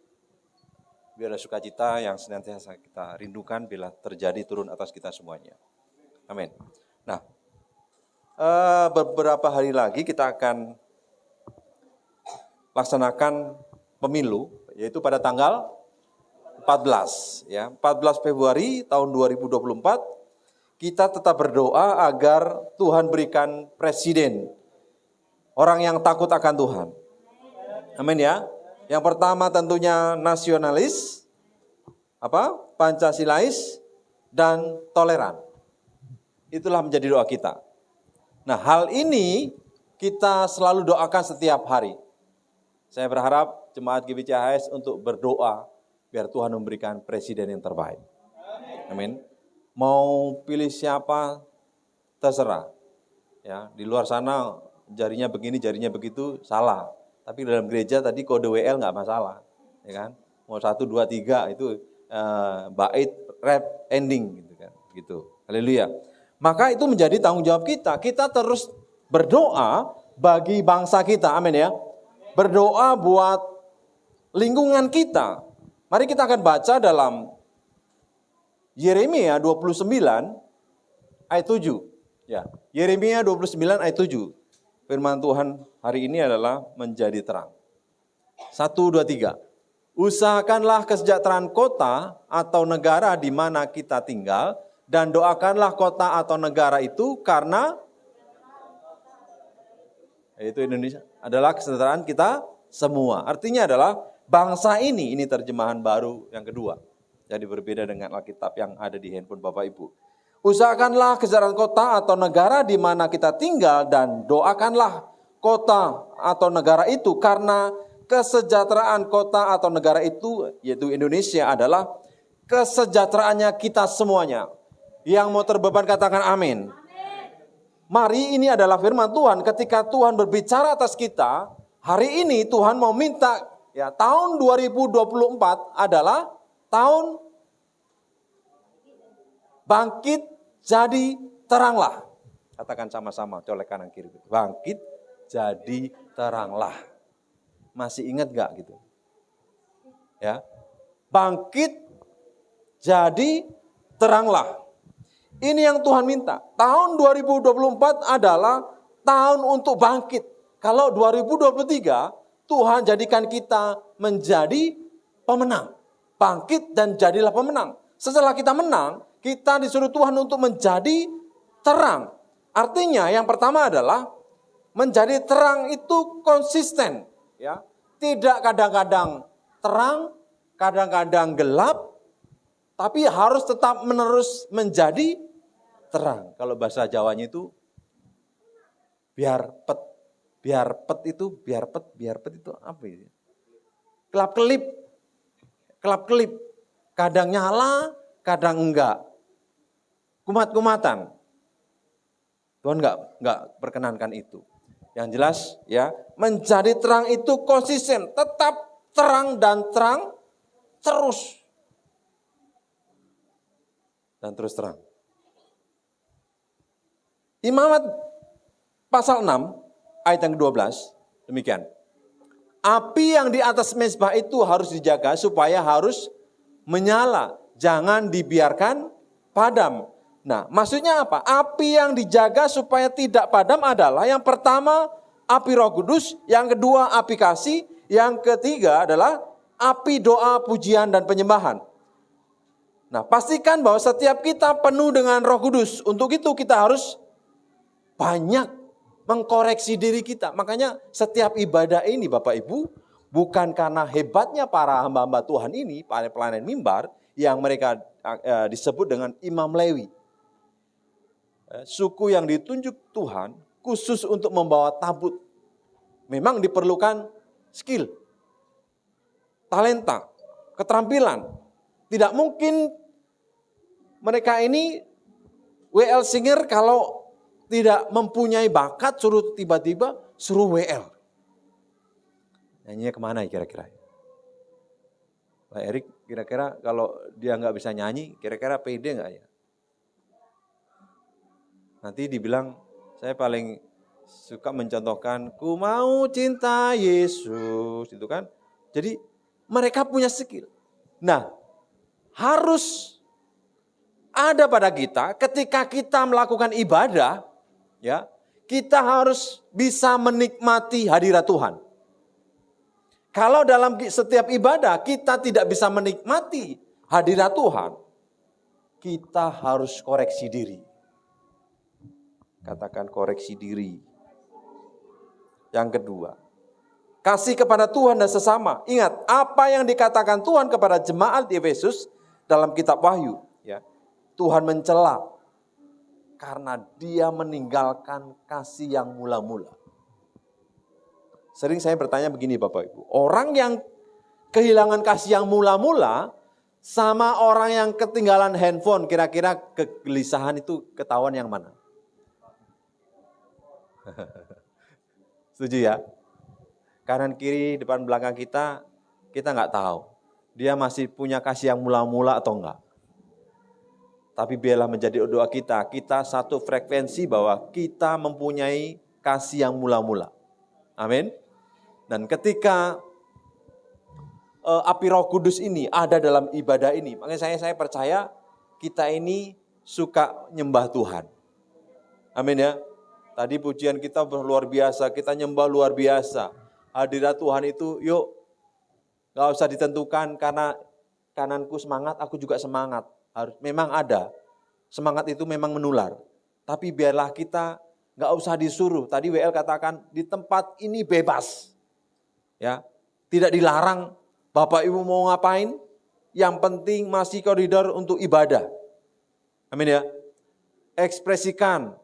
biarlah sukacita yang senantiasa kita rindukan bila terjadi turun atas kita semuanya. Amin. Nah, beberapa hari lagi kita akan laksanakan pemilu, yaitu pada tanggal 14, ya, 14 Februari tahun 2024, kita tetap berdoa agar Tuhan berikan presiden, orang yang takut akan Tuhan. Amin ya. Yang pertama tentunya nasionalis, Pancasilais, dan toleran. Itulah menjadi doa kita. Nah, hal ini kita selalu doakan setiap hari. Saya berharap jemaat GBCHS untuk berdoa biar Tuhan memberikan presiden yang terbaik. Amin. Mau pilih siapa terserah. Ya, di luar sana jarinya begini, jarinya begitu, salah. Tapi dalam gereja tadi kode WL nggak masalah, ya kan? Mau 1, 2, 3 itu bait, rap, ending gitu kan, gitu. Haleluya. Maka itu menjadi tanggung jawab kita. Kita terus berdoa bagi bangsa kita, amin ya. Berdoa buat lingkungan kita. Mari kita akan baca dalam Yeremia 29 ayat 7. Ya, Yeremia 29 ayat 7. Firman Tuhan hari ini adalah menjadi terang. 1, 2, 3. Usahakanlah kesejahteraan kota atau negara di mana kita tinggal, dan doakanlah kota atau negara itu karena yaitu Indonesia adalah kesejahteraan kita semua. Artinya adalah bangsa ini terjemahan baru yang kedua. Jadi berbeda dengan Alkitab yang ada di handphone Bapak Ibu. Usahakanlah kesejahteraan kota atau negara di mana kita tinggal, dan doakanlah kota atau negara itu karena kesejahteraan kota atau negara itu, yaitu Indonesia, adalah kesejahteraannya kita semuanya. Yang mau terbeban katakan amin. Mari, ini adalah firman Tuhan. Ketika Tuhan berbicara atas kita, hari ini Tuhan mau minta, ya, tahun 2024 adalah tahun bangkit jadi teranglah. Katakan sama-sama, colek kanan kiri. Bangkit jadi teranglah. Masih ingat gak gitu? Ya, bangkit jadi teranglah. Ini yang Tuhan minta. Tahun 2024 adalah tahun untuk bangkit. Kalau 2023, Tuhan jadikan kita menjadi pemenang. Bangkit dan jadilah pemenang. Setelah kita menang, kita disuruh Tuhan untuk menjadi terang. Artinya yang pertama adalah menjadi terang itu konsisten. Ya. Tidak kadang-kadang terang, kadang-kadang gelap, tapi harus tetap menerus menjadi terang. Kalau bahasa Jawanya itu biar pet itu apa ya? Kelap-kelip. Kadang nyala, kadang enggak. Kumat-kumatan. Tuhan enggak perkenankan itu. Yang jelas ya, menjadi terang itu konsisten, tetap terang dan terang terus. Dan terus terang. Imamat pasal 6 ayat yang ke-12 demikian. Api yang di atas mezbah itu harus dijaga supaya harus menyala, jangan dibiarkan padam. Nah, maksudnya apa? Api yang dijaga supaya tidak padam adalah yang pertama api Roh Kudus, yang kedua api kasih, yang ketiga adalah api doa, pujian dan penyembahan. Nah, pastikan bahwa setiap kita penuh dengan Roh Kudus. Untuk itu kita harus banyak mengkoreksi diri kita. Makanya setiap ibadah ini Bapak Ibu, bukan karena hebatnya para hamba-hamba Tuhan ini, para pelayan mimbar, yang mereka disebut dengan Imam Lewi. Suku yang ditunjuk Tuhan khusus untuk membawa tabut. Memang diperlukan skill, talenta, keterampilan. Tidak mungkin mereka ini WL singer kalau tidak mempunyai bakat, suruh tiba-tiba suruh WL. Nyanyinya kemana kira-kira? Pak Erik kira-kira kalau dia nggak bisa nyanyi, kira-kira pede nggak ya? Nanti dibilang, saya paling suka mencontohkan, ku mau cinta Yesus, itu kan. Jadi mereka punya skill. Nah, harus ada pada kita ketika kita melakukan ibadah, ya, kita harus bisa menikmati hadirat Tuhan. Kalau dalam setiap ibadah kita tidak bisa menikmati hadirat Tuhan, kita harus koreksi diri. Katakan koreksi diri. Yang kedua, kasih kepada Tuhan dan sesama. Ingat, apa yang dikatakan Tuhan kepada jemaat di Efesus dalam kitab Wahyu, ya. Tuhan mencela karena dia meninggalkan kasih yang mula-mula. Sering saya bertanya begini Bapak Ibu, orang yang kehilangan kasih yang mula-mula sama orang yang ketinggalan handphone, kira-kira kegelisahan itu ketahuan yang mana? Setuju ya? Kanan kiri, depan belakang kita nggak tahu. Dia masih punya kasih yang mula-mula atau enggak. Tapi biarlah menjadi doa kita satu frekuensi bahwa kita mempunyai kasih yang mula-mula. Amin. Dan ketika api Roh Kudus ini ada dalam ibadah ini, makanya saya percaya kita ini suka nyembah Tuhan. Amin ya. Tadi pujian kita luar biasa, kita nyembah luar biasa. Hadirat Tuhan itu yuk, gak usah ditentukan karena kananku semangat, aku juga semangat. Memang ada, semangat itu memang menular. Tapi biarlah kita gak usah disuruh. Tadi WL katakan di tempat ini bebas. Ya, tidak dilarang Bapak Ibu mau ngapain, yang penting masih koridor untuk ibadah. Amin ya. Ekspresikan.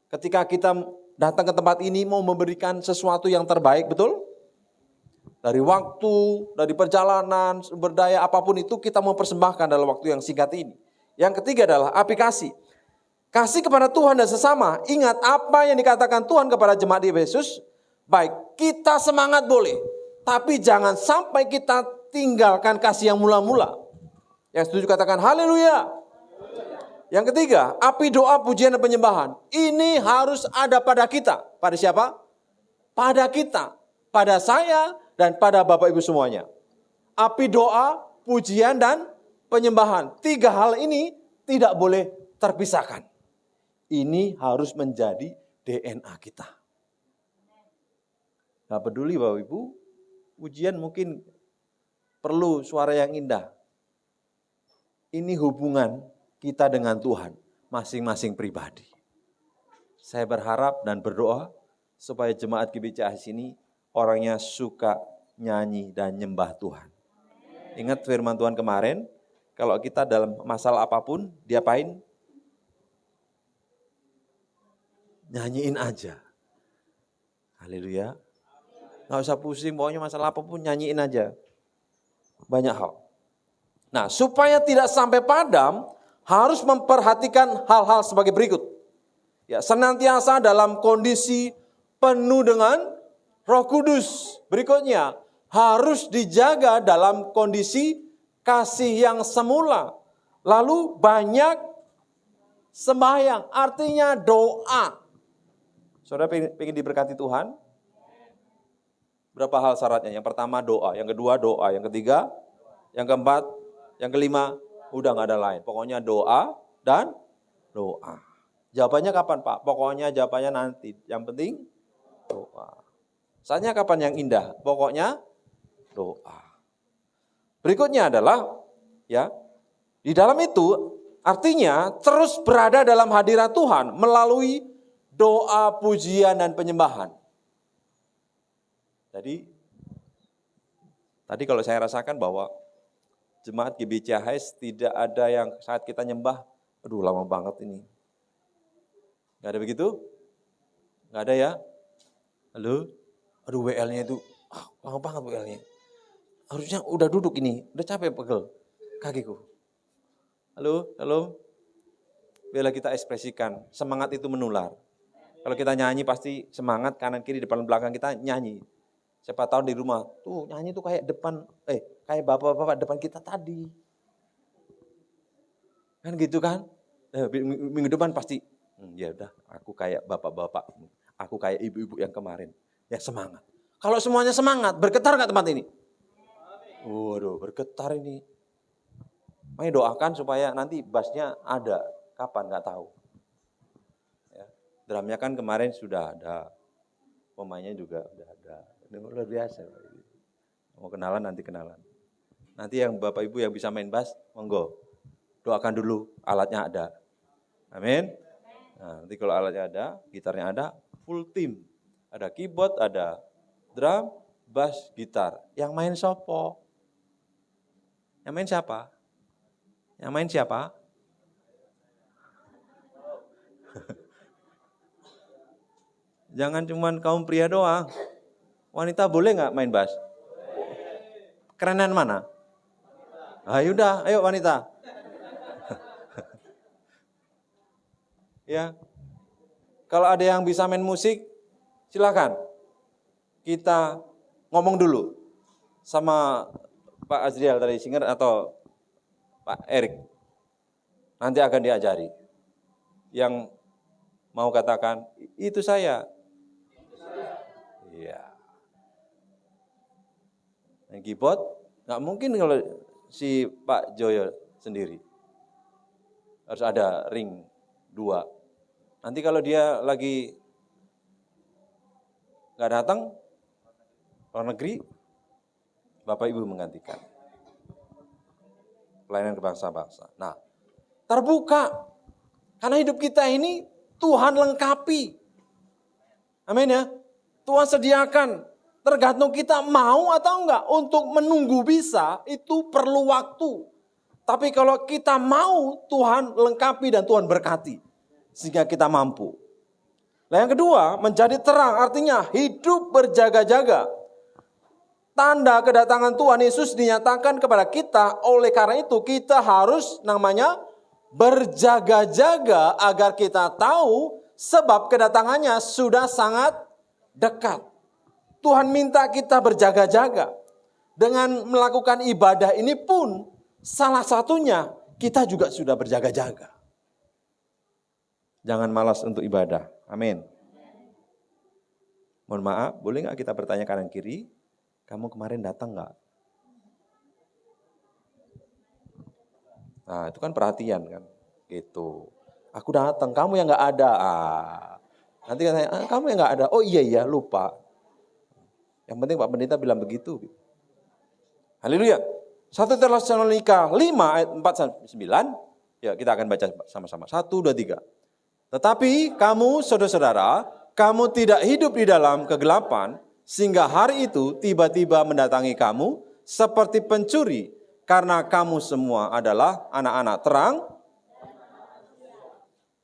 Ketika kita datang ke tempat ini mau memberikan sesuatu yang terbaik, betul? Dari waktu, dari perjalanan, sumber daya, apapun itu kita mau persembahkan dalam waktu yang singkat ini. Yang ketiga adalah api kasih. Kasih kepada Tuhan dan sesama. Ingat apa yang dikatakan Tuhan kepada jemaat di Efesus. Baik, kita semangat boleh. Tapi jangan sampai kita tinggalkan kasih yang mula-mula. Yang setuju katakan haleluya. Yang ketiga, api doa, pujian, dan penyembahan. Ini harus ada pada kita. Pada siapa? Pada kita. Pada saya dan pada Bapak Ibu semuanya. Api doa, pujian, dan penyembahan. 3 hal ini tidak boleh terpisahkan. Ini harus menjadi DNA kita. Gak peduli Bapak Ibu, pujian mungkin perlu suara yang indah. Ini hubungan kita dengan Tuhan, masing-masing pribadi. Saya berharap dan berdoa supaya jemaat GBCAS ini orangnya suka nyanyi dan nyembah Tuhan. Ingat firman Tuhan kemarin, kalau kita dalam masalah apapun, diapain? Nyanyiin aja. Haleluya. Nggak usah pusing, pokoknya masalah apapun nyanyiin aja. Banyak hal. Nah, supaya tidak sampai padam, harus memperhatikan hal-hal sebagai berikut. Ya, senantiasa dalam kondisi penuh dengan Roh Kudus. Berikutnya, harus dijaga dalam kondisi kasih yang semula. Lalu banyak sembahyang, artinya doa. Saudara pengen diberkati Tuhan? Berapa hal syaratnya? Yang pertama doa, yang kedua doa, yang ketiga, yang keempat, yang kelima, udah gak ada lain. Pokoknya doa dan doa. Jawabannya kapan Pak? Pokoknya jawabannya nanti. Yang penting doa. Saatnya kapan yang indah? Pokoknya doa. Berikutnya adalah ya, di dalam itu artinya terus berada dalam hadirat Tuhan melalui doa, pujian, dan penyembahan. Jadi tadi kalau saya rasakan bahwa jemaat GBCAS tidak ada yang saat kita nyembah, aduh lama banget ini. Gak ada begitu? Gak ada ya? Halo? Aduh WL-nya itu, lama banget WL-nya. Harusnya udah duduk ini, udah capek pegel kakiku. Halo, halo. Biarlah kita ekspresikan, semangat itu menular. Kalau kita nyanyi pasti semangat, kanan kiri depan belakang kita nyanyi. Siapa tahu di rumah, tuh nyanyi tuh kayak kayak bapak-bapak depan kita tadi. Kan gitu kan? Minggu depan pasti, ya udah aku kayak bapak-bapak, aku kayak ibu-ibu yang kemarin. Ya semangat. Kalau semuanya semangat, bergetar gak tempat ini? Waduh, bergetar ini. Makanya doakan supaya nanti bassnya ada. Kapan gak tahu. Ya, drumnya kan kemarin sudah ada. Pemainnya juga udah ada. Ini luar biasa. Mau kenalan nanti kenalan. Nanti yang Bapak Ibu yang bisa main bass, monggo. Doakan dulu, alatnya ada. Amin. Nah, nanti kalau alatnya ada, gitarnya ada, full tim. Ada keyboard, ada drum, bass, gitar. Yang main sopo? Yang main siapa? Yang main siapa? Jangan cuman kaum pria doang. Wanita boleh nggak main bass? Kerenan mana? Ayo udah, ayo wanita. Ya, kalau ada yang bisa main musik, silakan. Kita ngomong dulu sama Pak Azriel dari Singer atau Pak Erik. Nanti akan diajari. Yang mau katakan, itu saya. Iya. Yang keyboard, nggak mungkin kalau si Pak Joyo sendiri. Harus ada ring 2. Nanti kalau dia lagi nggak datang, luar negeri, Bapak Ibu menggantikan. Pelayanan ke bangsa-bangsa. Nah, terbuka. Karena hidup kita ini Tuhan lengkapi. Amin ya. Tuhan sediakan. Tergantung kita mau atau enggak. Untuk menunggu bisa, itu perlu waktu. Tapi kalau kita mau, Tuhan lengkapi dan Tuhan berkati. Sehingga kita mampu. Nah yang kedua, menjadi terang. Artinya hidup berjaga-jaga. Tanda kedatangan Tuhan Yesus dinyatakan kepada kita. Oleh karena itu kita harus namanya berjaga-jaga agar kita tahu sebab kedatangannya sudah sangat dekat. Tuhan minta kita berjaga-jaga. Dengan melakukan ibadah ini pun salah satunya kita juga sudah berjaga-jaga. Jangan malas untuk ibadah. Amin. Mohon maaf, boleh nggak kita bertanya kanan kiri? Kamu kemarin datang nggak? Nah, itu kan perhatian kan. Gitu. Aku datang, kamu yang nggak ada. Nanti katanya, kamu yang nggak ada. Oh iya, lupa. Yang penting Pak Pendeta bilang begitu. Haleluya. 1 Tesalonika 5 ayat 4-9. Ya, kita akan baca sama-sama. 1, 2, 3. Tetapi kamu saudara-saudara, kamu tidak hidup di dalam kegelapan, sehingga hari itu tiba-tiba mendatangi kamu seperti pencuri, karena kamu semua adalah anak-anak terang.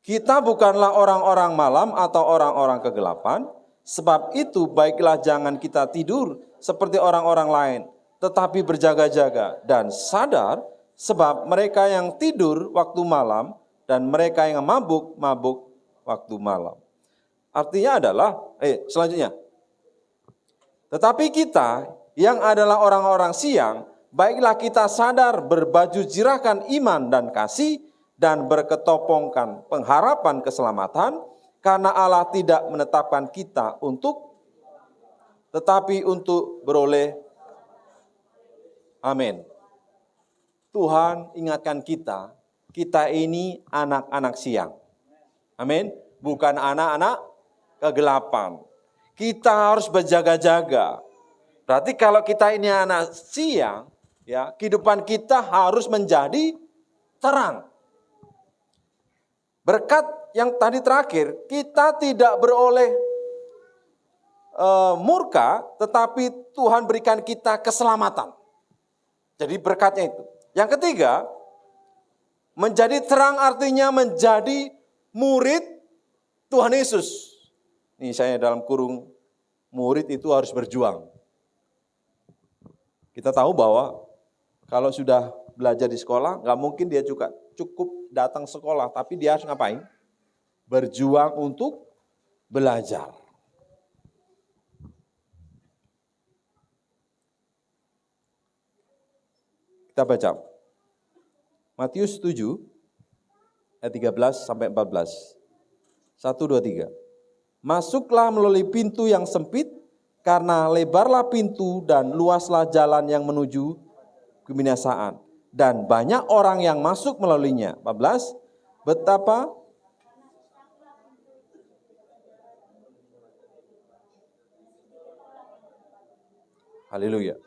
Kita bukanlah orang-orang malam atau orang-orang kegelapan, sebab itu baiklah jangan kita tidur seperti orang-orang lain, tetapi berjaga-jaga dan sadar, sebab mereka yang tidur waktu malam dan mereka yang mabuk waktu malam. Artinya adalah, selanjutnya. Tetapi kita yang adalah orang-orang siang, baiklah kita sadar berbaju jirakan iman dan kasih, dan berketopongkan pengharapan keselamatan, karena Allah tidak menetapkan kita tetapi untuk beroleh. Amin. Tuhan ingatkan kita ini anak-anak siang. Amin. Bukan anak-anak kegelapan. Kita harus berjaga-jaga. Berarti kalau kita ini anak siang, ya, kehidupan kita harus menjadi terang. Berkat yang tadi terakhir, kita tidak beroleh murka, tetapi Tuhan berikan kita keselamatan. Jadi berkatnya itu. Yang ketiga, menjadi terang artinya menjadi murid Tuhan Yesus. Ini saya dalam kurung, murid itu harus berjuang. Kita tahu bahwa kalau sudah belajar di sekolah, nggak mungkin dia juga cukup datang sekolah, tapi dia harus ngapain? Berjuang untuk belajar. Kita baca Matius 7 ayat 13-14. 1, 2, 3. Masuklah melalui pintu yang sempit, karena lebarlah pintu dan luaslah jalan yang menuju kebinasaan, dan banyak orang yang masuk melaluinya. 14. Betapa Haleluya.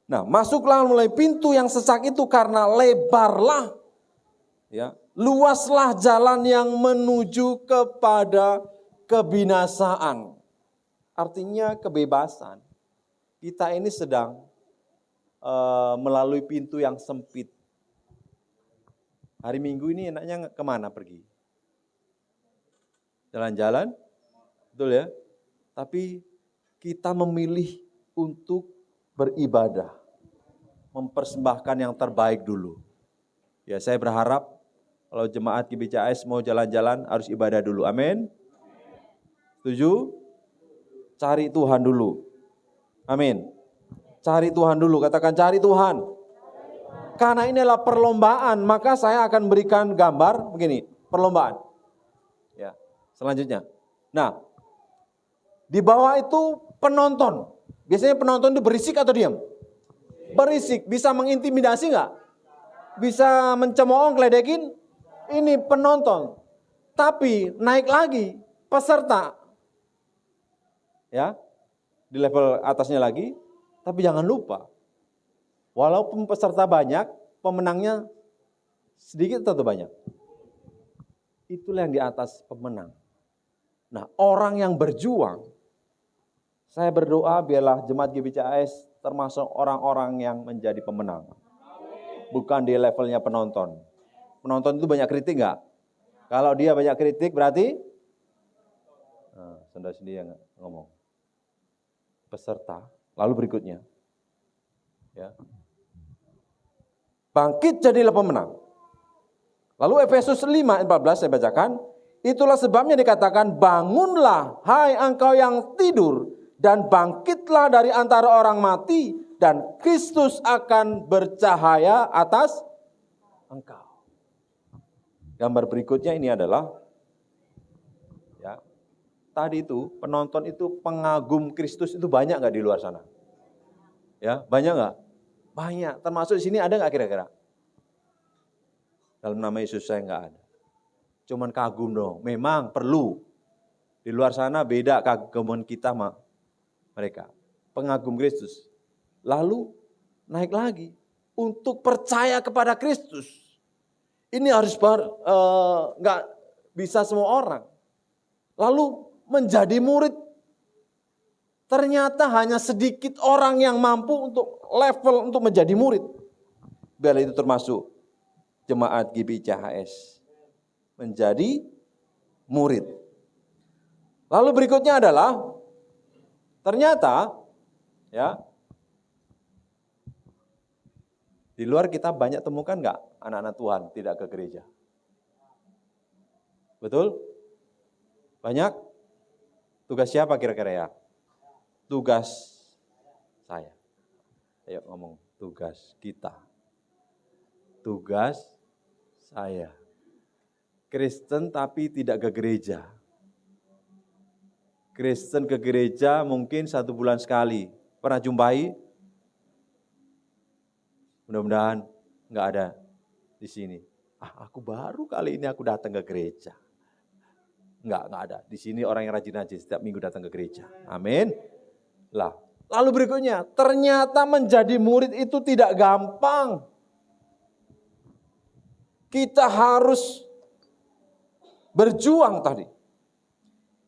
Nah, masuklah melalui pintu yang sesak itu, karena lebarlah, ya, luaslah jalan yang menuju kepada kebinasaan. Artinya kebebasan. Kita ini sedang melalui pintu yang sempit. Hari Minggu ini enaknya kemana pergi? Jalan-jalan? Betul ya? Tapi kita memilih untuk beribadah. Mempersembahkan yang terbaik dulu. Ya, saya berharap kalau jemaat GBCAS mau jalan-jalan harus ibadah dulu. Amin. Setuju? Cari Tuhan dulu. Amin. Cari Tuhan dulu. Katakan cari Tuhan. Karena inilah perlombaan, maka saya akan berikan gambar begini, perlombaan. Ya, selanjutnya. Nah, di bawah itu penonton. Biasanya penonton itu berisik atau diam? Berisik. Bisa mengintimidasi nggak? Bisa mencemooh, ngeledekin? Ini penonton. Tapi naik lagi peserta. Ya, di level atasnya lagi. Tapi jangan lupa, walaupun peserta banyak, pemenangnya sedikit atau banyak? Itulah yang di atas pemenang. Nah, orang yang berjuang, saya berdoa biarlah jemaat GBCAS termasuk orang-orang yang menjadi pemenang. Bukan di levelnya penonton. Penonton itu banyak kritik enggak? Kalau dia banyak kritik berarti saudara sendiri yang ngomong. Peserta, lalu berikutnya. Ya. Bangkit jadilah pemenang. Lalu Efesus 5 ayat 14 saya bacakan. Itulah sebabnya dikatakan, bangunlah hai engkau yang tidur, dan bangkitlah dari antara orang mati, dan Kristus akan bercahaya atas engkau. Gambar berikutnya ini adalah, ya, tadi itu penonton itu pengagum Kristus itu banyak nggak di luar sana? Ya, banyak nggak? Banyak. Termasuk di sini ada nggak kira-kira? Dalam nama Yesus saya nggak ada. Cuman kagum dong. Memang perlu. Di luar sana beda kaguman kita sama mereka. Pengagum Kristus. Lalu naik lagi untuk percaya kepada Kristus. Ini harus nggak bisa semua orang. Lalu menjadi murid. Ternyata hanya sedikit orang yang mampu untuk level untuk menjadi murid. Biar itu termasuk jemaat GBI CHS. Menjadi murid. Lalu berikutnya adalah, ternyata ya di luar kita banyak temukan nggak anak-anak Tuhan tidak ke gereja? Betul? Banyak? Tugas siapa kira-kira ya? Tugas saya. Ayo ngomong, tugas kita. Tugas saya. Kristen tapi tidak ke gereja. Kristen ke gereja mungkin 1 bulan sekali. Pernah jumpai? Mudah-mudahan enggak ada di sini. Aku baru kali ini aku datang ke gereja. Enggak ada. Di sini orang yang rajin-rajin setiap minggu datang ke gereja. Amin. Lah, lalu berikutnya, ternyata menjadi murid itu tidak gampang. Kita harus berjuang tadi.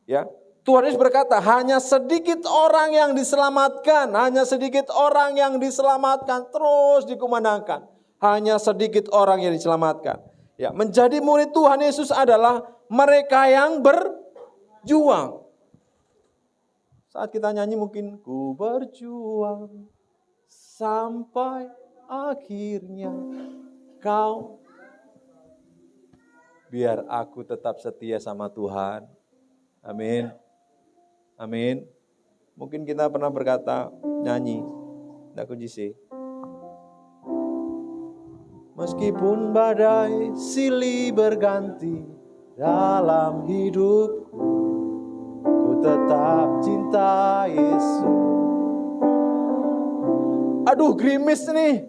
Ya, Tuhan Yesus berkata, hanya sedikit orang yang diselamatkan, hanya sedikit orang yang diselamatkan, terus dikumandangkan. Hanya sedikit orang yang diselamatkan. Ya, menjadi murid Tuhan Yesus adalah mereka yang berjuang. Saat kita nyanyi mungkin, ku berjuang sampai akhirnya kau. Biar aku tetap setia sama Tuhan. Amin. Amin. Mungkin kita pernah berkata, nyanyi, tidak kunci C. Meskipun badai silih berganti dalam hidupku, ku tetap cinta Yesus. Aduh, gerimis nih.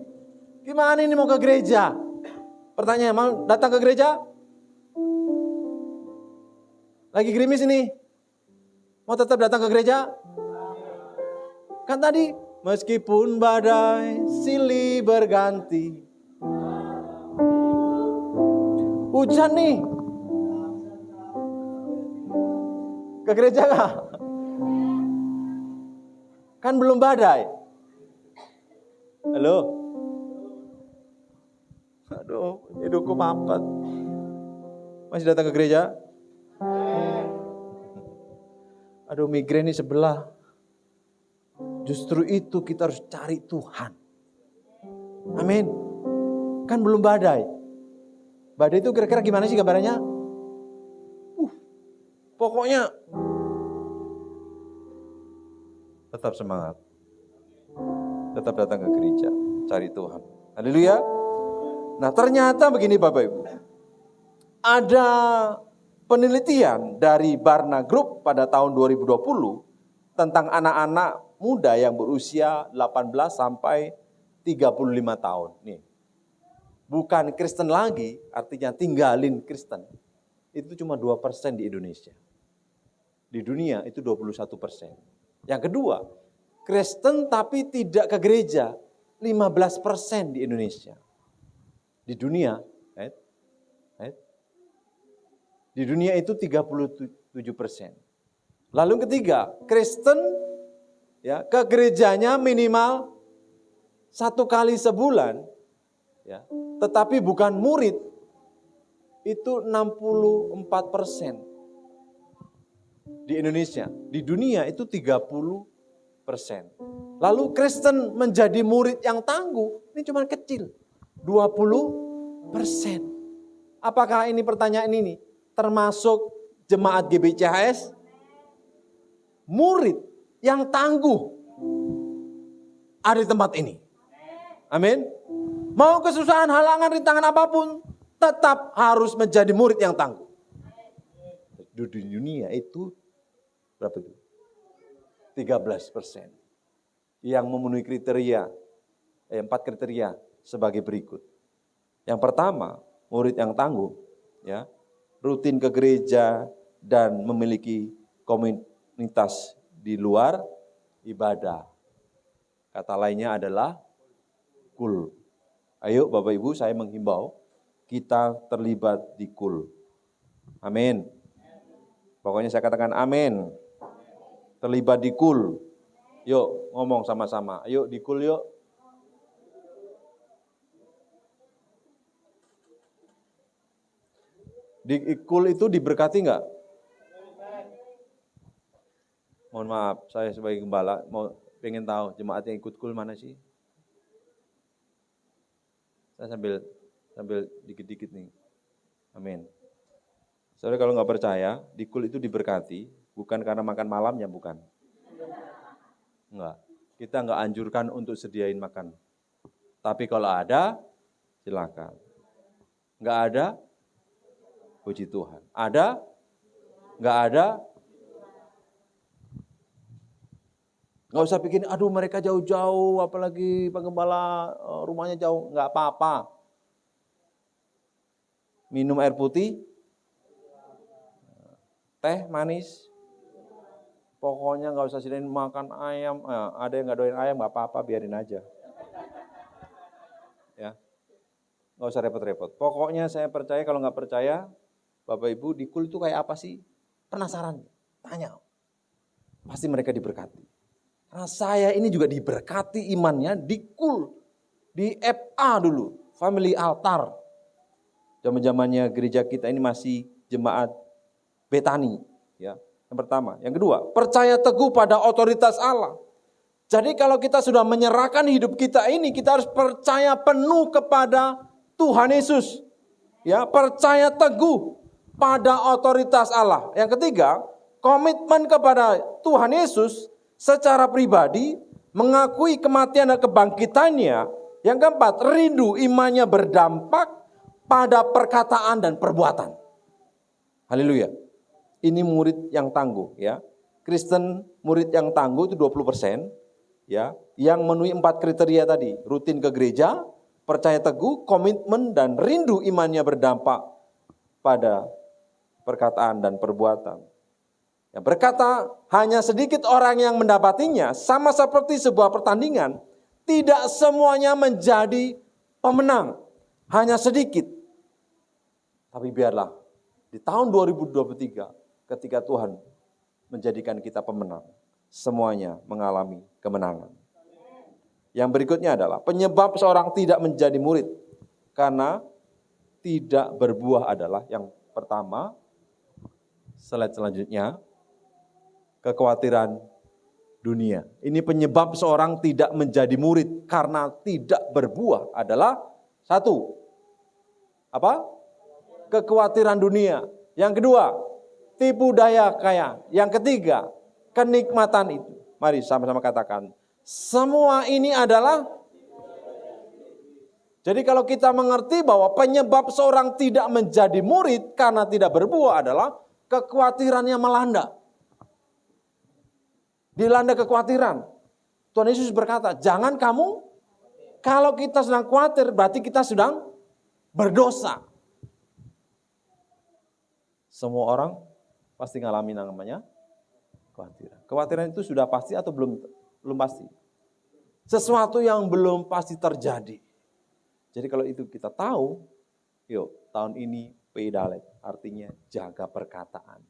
Gimana ini mau ke gereja? Pertanyaan, mau datang ke gereja? Lagi gerimis ini. Mau tetap datang ke gereja? Kan tadi, meskipun badai silih berganti. Hujan nih. Ke gereja gak? Kan belum badai. Halo? Aduh, hidupku mampet. Masih datang ke gereja? Aduh, migrain di sebelah. Justru itu kita harus cari Tuhan. Amin. Kan belum badai. Badai itu kira-kira gimana sih gambarannya? Pokoknya tetap semangat. Tetap datang ke gereja, cari Tuhan. Haleluya. Nah, ternyata begini Bapak Ibu. Ada penelitian dari Barna Group pada tahun 2020 tentang anak-anak muda yang berusia 18 sampai 35 tahun. Nih. Bukan Kristen lagi, artinya tinggalin Kristen. Itu cuma 2% di Indonesia. Di dunia itu 21%. Yang kedua, Kristen tapi tidak ke gereja, 15% di Indonesia. Di dunia, di dunia itu 37%. Lalu yang ketiga, Kristen ya ke gerejanya minimal 1 kali sebulan, ya, tetapi bukan murid, itu 64% di Indonesia. Di dunia itu 30%. Lalu Kristen menjadi murid yang tangguh, ini cuma kecil, 20%. Apakah ini pertanyaan ini termasuk jemaat GBCHS? Murid yang tangguh ada di tempat ini. Amin. Mau kesusahan, halangan, rintangan apapun, tetap harus menjadi murid yang tangguh. Di dunia itu berapa itu? 13% yang memenuhi kriteria, 4 kriteria sebagai berikut. Yang pertama, murid yang tangguh, ya, rutin ke gereja dan memiliki komunitas di luar ibadah. Kata lainnya adalah kul. Ayo Bapak Ibu, saya menghimbau kita terlibat di kul. Amin. Pokoknya saya katakan amin. Terlibat di kul. Yuk ngomong sama-sama. Ayo di kul yuk. Di kul itu diberkati enggak? Mohon maaf, saya sebagai gembala pengen tahu jemaat yang ikut kul mana sih? Saya sambil dikit-dikit nih. Amin. Saudara kalau nggak percaya, di kul itu diberkati, bukan karena makan malamnya, bukan. Enggak. Kita nggak anjurkan untuk sediain makan. Tapi kalau ada, silakan. Nggak ada, puji Tuhan. Ada? Nggak ada? Nggak usah bikin, aduh mereka jauh-jauh, apalagi penggembala rumahnya jauh. Nggak apa-apa. Minum air putih, teh manis, pokoknya nggak usah sediain makan ayam. Ada yang nggak doain ayam, nggak apa-apa, biarin aja. Ya, nggak usah repot-repot. Pokoknya saya percaya, kalau nggak percaya, Bapak Ibu di kul itu kayak apa sih? Penasaran? Tanya. Pasti mereka diberkati. Karena saya ini juga diberkati imannya di kul, di FA dulu, Family Altar. Zaman-zamannya gereja kita ini masih jemaat Betani, ya. Yang pertama, yang kedua, percaya teguh pada otoritas Allah. Jadi kalau kita sudah menyerahkan hidup kita ini, kita harus percaya penuh kepada Tuhan Yesus. Ya, percaya teguh pada otoritas Allah. Yang ketiga, komitmen kepada Tuhan Yesus secara pribadi, mengakui kematian dan kebangkitannya. Yang keempat, rindu imannya berdampak pada perkataan dan perbuatan. Haleluya. Ini murid yang tangguh, ya. Kristen murid yang tangguh itu 20%, ya, yang memenuhi 4 kriteria tadi, rutin ke gereja, percaya teguh, komitmen dan rindu imannya berdampak pada perkataan dan perbuatan. Yang berkata hanya sedikit orang yang mendapatinya, sama seperti sebuah pertandingan, tidak semuanya menjadi pemenang, hanya sedikit. Tapi biarlah di tahun 2023 ketika Tuhan menjadikan kita pemenang, semuanya mengalami kemenangan. Yang berikutnya adalah penyebab seorang tidak menjadi murid karena tidak berbuah adalah yang pertama, slide selanjutnya, kekhawatiran dunia. Ini penyebab seorang tidak menjadi murid karena tidak berbuah adalah satu, apa? Kekhawatiran dunia. Yang kedua, tipu daya kaya. Yang ketiga, kenikmatan itu. Mari sama-sama katakan, semua ini adalah. Jadi kalau kita mengerti bahwa penyebab seorang tidak menjadi murid karena tidak berbuah adalah kekhawatirannya melanda. Dilanda kekhawatiran. Tuhan Yesus berkata, jangan kamu, kalau kita sedang khawatir berarti kita sedang berdosa. Semua orang pasti ngalami namanya kekhawatiran. Kekhawatiran itu sudah pasti atau belum pasti? Sesuatu yang belum pasti terjadi. Jadi kalau itu kita tahu, yuk tahun ini Peidalet artinya jaga perkataan.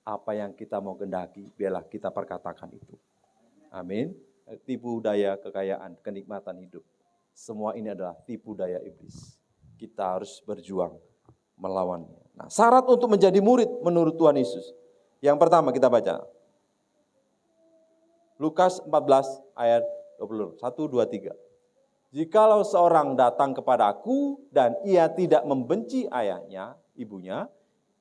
Apa yang kita mau kendaki, biarlah kita perkatakan itu. Amin. Tipu daya kekayaan, kenikmatan hidup. Semua ini adalah tipu daya iblis. Kita harus berjuang melawannya. Nah, syarat untuk menjadi murid menurut Tuhan Yesus. Yang pertama kita baca. Lukas 14 ayat 20, 1, 2, 3. Jikalau seorang datang kepadaku dan ia tidak membenci ayahnya, ibunya,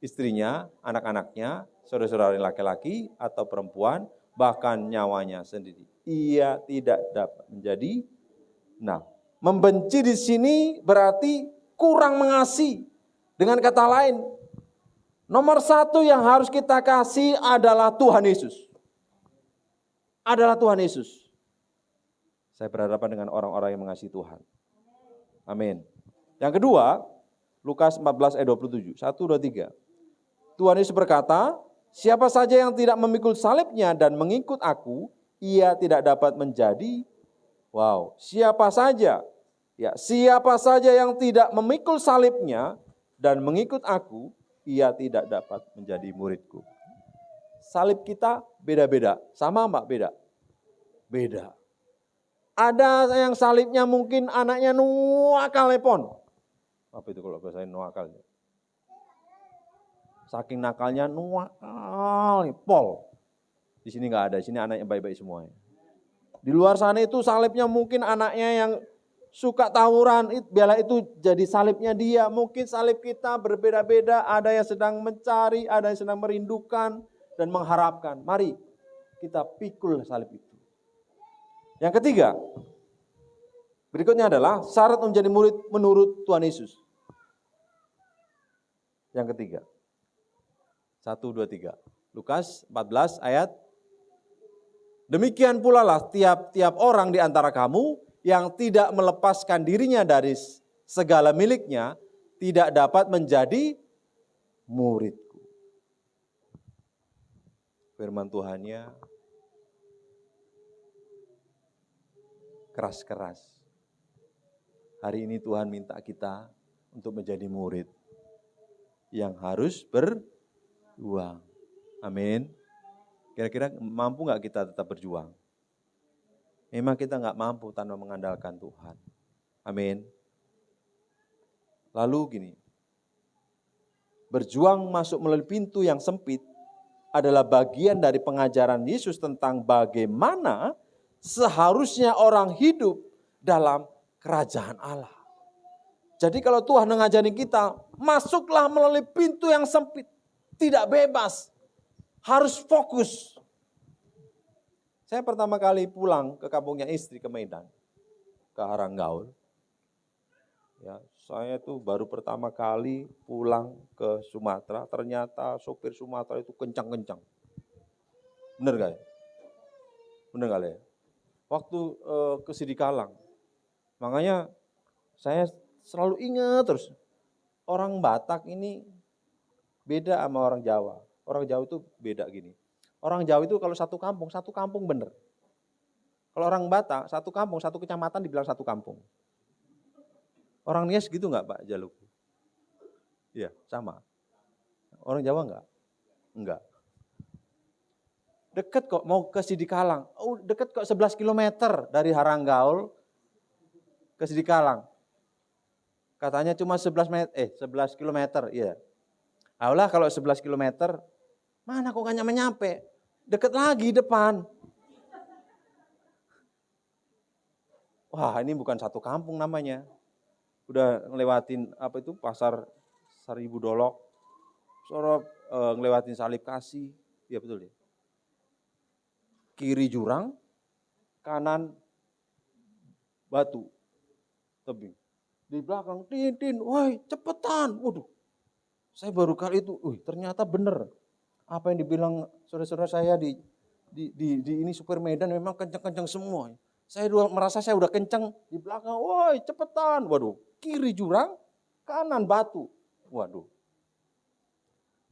istrinya, anak-anaknya, saudara-saudara laki-laki atau perempuan, bahkan nyawanya sendiri, ia tidak dapat menjadi. Nah, membenci di sini berarti kurang mengasihi. Dengan kata lain, nomor satu yang harus kita kasih adalah Tuhan Yesus. Adalah Tuhan Yesus. Saya berhadapan dengan orang-orang yang mengasihi Tuhan. Amin. Yang kedua, Lukas 14 ayat 27. 1, 2, 3. Tuhan Yesus berkata, siapa saja yang tidak memikul salibnya dan mengikut aku, ia tidak dapat menjadi. Wow, siapa saja? Ya, siapa saja yang tidak memikul salibnya dan mengikut aku, ia tidak dapat menjadi muridku. Salib kita beda-beda. Sama mbak? Beda? Beda. Ada yang salibnya mungkin anaknya nuakal lepon. Apa itu kalau bahasa nuakal? Saking nakalnya nuakal, pol. Di sini nggak ada, di sini anaknya baik-baik semuanya. Di luar sana itu salibnya mungkin anaknya yang suka tawuran, biarlah itu jadi salibnya dia. Mungkin salib kita berbeda-beda, ada yang sedang mencari, ada yang sedang merindukan dan mengharapkan. Mari kita pikul salib itu. Yang ketiga, berikutnya adalah syarat menjadi murid menurut Tuhan Yesus. Yang ketiga, 1, 2, 3. Lukas 14 ayat. Demikian pula lah tiap-tiap orang di antara kamu yang tidak melepaskan dirinya dari segala miliknya, tidak dapat menjadi muridku. Firman Tuhannya keras-keras. Hari ini Tuhan minta kita untuk menjadi murid yang harus berjuang. Amin. Kira-kira mampu nggak kita tetap berjuang? Memang kita nggak mampu tanpa mengandalkan Tuhan. Amin. Lalu gini, berjuang masuk melalui pintu yang sempit adalah bagian dari pengajaran Yesus tentang bagaimana seharusnya orang hidup dalam kerajaan Allah. Jadi kalau Tuhan mengajarin kita, masuklah melalui pintu yang sempit. Tidak bebas, harus fokus. Saya pertama kali pulang ke kampungnya istri ke Medan, ke Haranggaul. Ya, saya tuh baru pertama kali pulang ke Sumatera, ternyata sopir Sumatera itu kencang-kencang. Bener gak ya? Bener gak ya? Waktu ke Sidikalang, makanya saya selalu ingat terus, orang Batak ini beda sama orang Jawa. Orang Jawa itu beda gini. Orang Jawa itu kalau satu kampung bener. Kalau orang Batak, satu kampung, satu kecamatan dibilang satu kampung. Orang Nias gitu nggak Pak Jaluk? Iya, sama. Orang Jawa nggak? Enggak. Deket kok, mau ke Sidikalang. Oh, deket kok 11 km dari Haranggaul ke Sidikalang. Katanya cuma 11 km, iya. Alah kalau 11 km, mana kok gak nyampe? Deket lagi depan. Wah, ini bukan satu kampung namanya. Udah ngelewatin pasar Seribu Dolok, ngelewatin Salib Kasih, iya betul ya. Kiri jurang, kanan batu, tebing. Di belakang, tin, woi cepetan. Waduh, saya baru kali itu, ternyata benar. Apa yang dibilang saudara-saudara saya di ini supir Medan memang kencang-kencang semua. Saya merasa saya udah kencang, di belakang, woi cepetan. Waduh, kiri jurang, kanan batu. Waduh,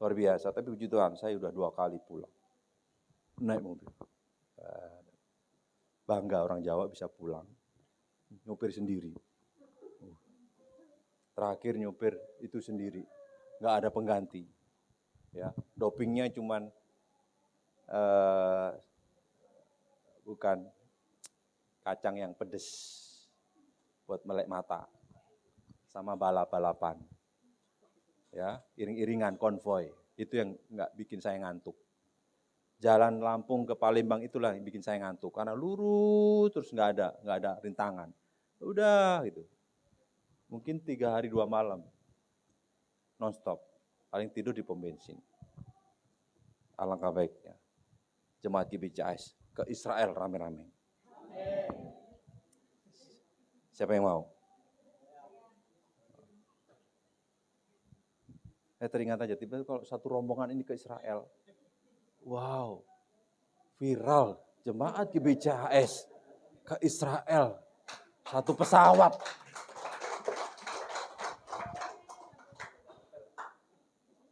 luar biasa. Tapi puji Tuhan, saya udah 2 kali pulang. Naik mobil. Bangga orang Jawa bisa pulang, nyopir sendiri. Terakhir nyopir itu sendiri, nggak ada pengganti. Ya, dopingnya cuman bukan kacang yang pedes buat melek mata, sama balap-balapan. Ya, iring-iringan konvoy itu yang nggak bikin saya ngantuk. Jalan Lampung ke Palembang itulah yang bikin saya ngantuk karena lurus terus nggak ada rintangan. Udah gitu. Mungkin 3 hari 2 malam. Non-stop. Paling tidur di pom bensin. Alangkah baiknya. Jemaat GBCAS ke Israel rame-rame. Siapa yang mau? Saya teringat aja, tiba-tiba kalau satu rombongan ini ke Israel. Wow, viral. Jemaat GBCAS ke Israel. Satu pesawat.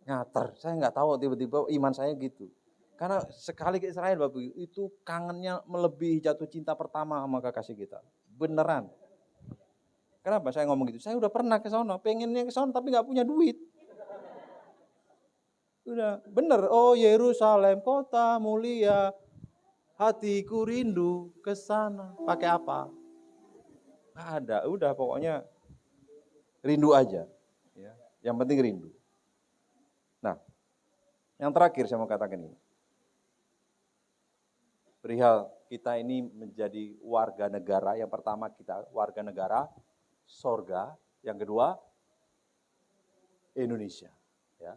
Ngater, saya nggak tahu tiba-tiba iman saya gitu. Karena sekali ke Israel Bapak Ibu, itu kangennya melebihi jatuh cinta pertama sama kekasih kita. Beneran. Kenapa saya ngomong gitu? Saya udah pernah ke sana, pengennya ke sana tapi nggak punya duit. Udah, bener. Oh Yerusalem, kota mulia, hatiku rindu ke sana. Pakai apa? Nggak ada, udah pokoknya rindu aja. Ya. Yang penting rindu. Nah, yang terakhir saya mau katakan ini. Perihal kita ini menjadi warga negara, yang pertama kita warga negara sorga, yang kedua Indonesia. Ya.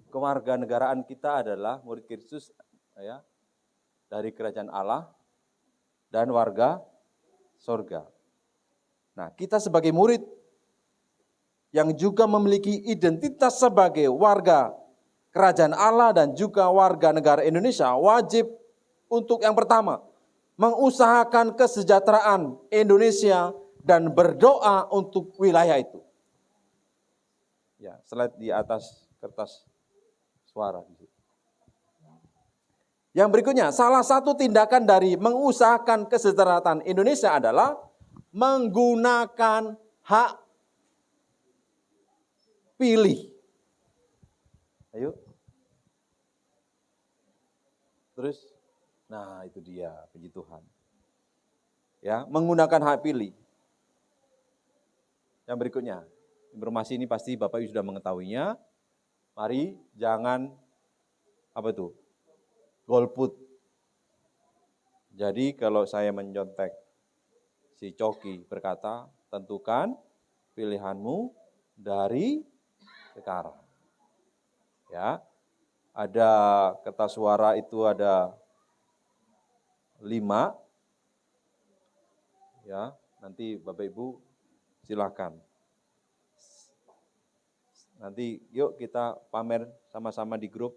Kewarganegaraan kita adalah murid Kristus ya, dari kerajaan Allah dan warga sorga. Nah, kita sebagai murid yang juga memiliki identitas sebagai warga kerajaan Allah dan juga warga negara Indonesia wajib untuk yang pertama mengusahakan kesejahteraan Indonesia dan berdoa untuk wilayah itu. Ya, slide di atas kertas suara. Yang berikutnya, salah satu tindakan dari mengusahakan kesejahteraan Indonesia adalah menggunakan hak pilih. Ayo. Terus, nah itu dia, puji Tuhan. Ya, menggunakan hak pilih. Yang berikutnya, informasi ini pasti Bapak Ibu sudah mengetahuinya. Mari jangan apa itu? Golput. Jadi kalau saya mencontek si Coki berkata, tentukan pilihanmu dari sekarang. Ya. Ada kertas suara itu ada 5. Ya, nanti Bapak Ibu silakan. Nanti yuk kita pamer sama-sama di grup.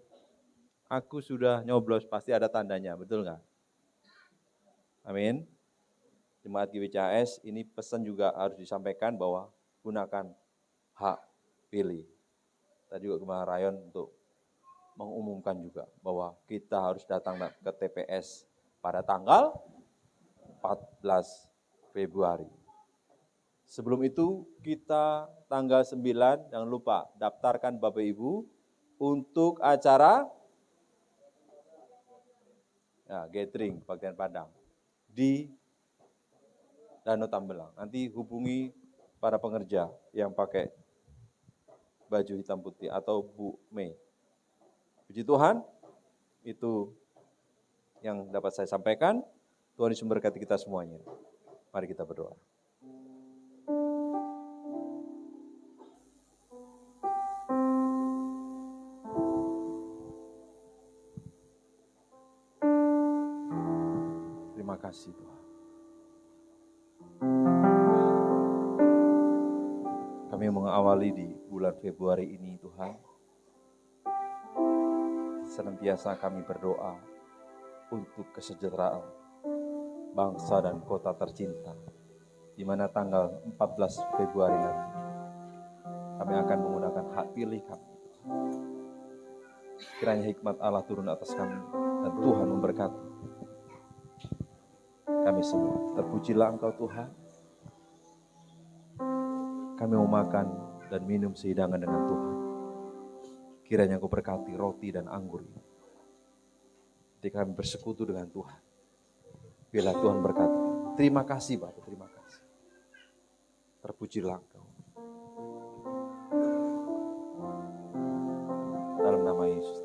Aku sudah nyoblos, pasti ada tandanya, betul nggak? Amin. Jemaat GBCAS ini pesan juga harus disampaikan bahwa gunakan hak pilih. Tadi juga kemarin Rayon untuk mengumumkan juga bahwa kita harus datang ke TPS pada tanggal 14 Februari. Sebelum itu kita tanggal 9, jangan lupa daftarkan Bapak Ibu untuk acara gathering bagian Padang di Danau Tambelang. Nanti hubungi para pengerja yang pakai baju hitam putih atau Bu Mei. Puji Tuhan, itu yang dapat saya sampaikan. Tuhan Yesus memberkati kita semuanya. Mari kita berdoa. Terima kasih Tuhan. Kami mengawali di bulan Februari ini Tuhan. Senantiasa kami berdoa untuk kesejahteraan bangsa dan kota tercinta. Di mana tanggal 14 Februari nanti kami akan menggunakan hak pilih kami. Kiranya hikmat Allah turun atas kami dan Tuhan memberkati kami semua. Terpujilah Engkau Tuhan. Kami mau makan dan minum sehidangan dengan Tuhan. Kiranya Engkau berkati roti dan anggur ini. Ketika kami bersekutu dengan Tuhan. Biarlah Tuhan berkati. Terima kasih Bapak, terima kasih. Terpujilah Engkau. Dalam nama Yesus.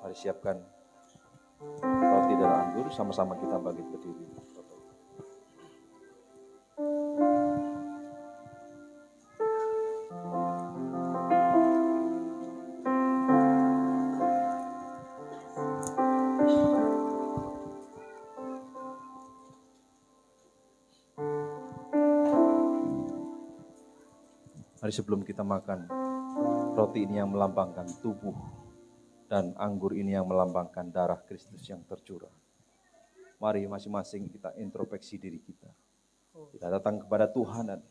Mari siapkan anggur, sama-sama kita bangkit berdiri. Mari sebelum kita makan, roti ini yang melambangkan tubuh dan anggur ini yang melambangkan darah Kristus yang tercurah. Mari masing-masing kita introspeksi diri kita. Kita datang kepada Tuhan dan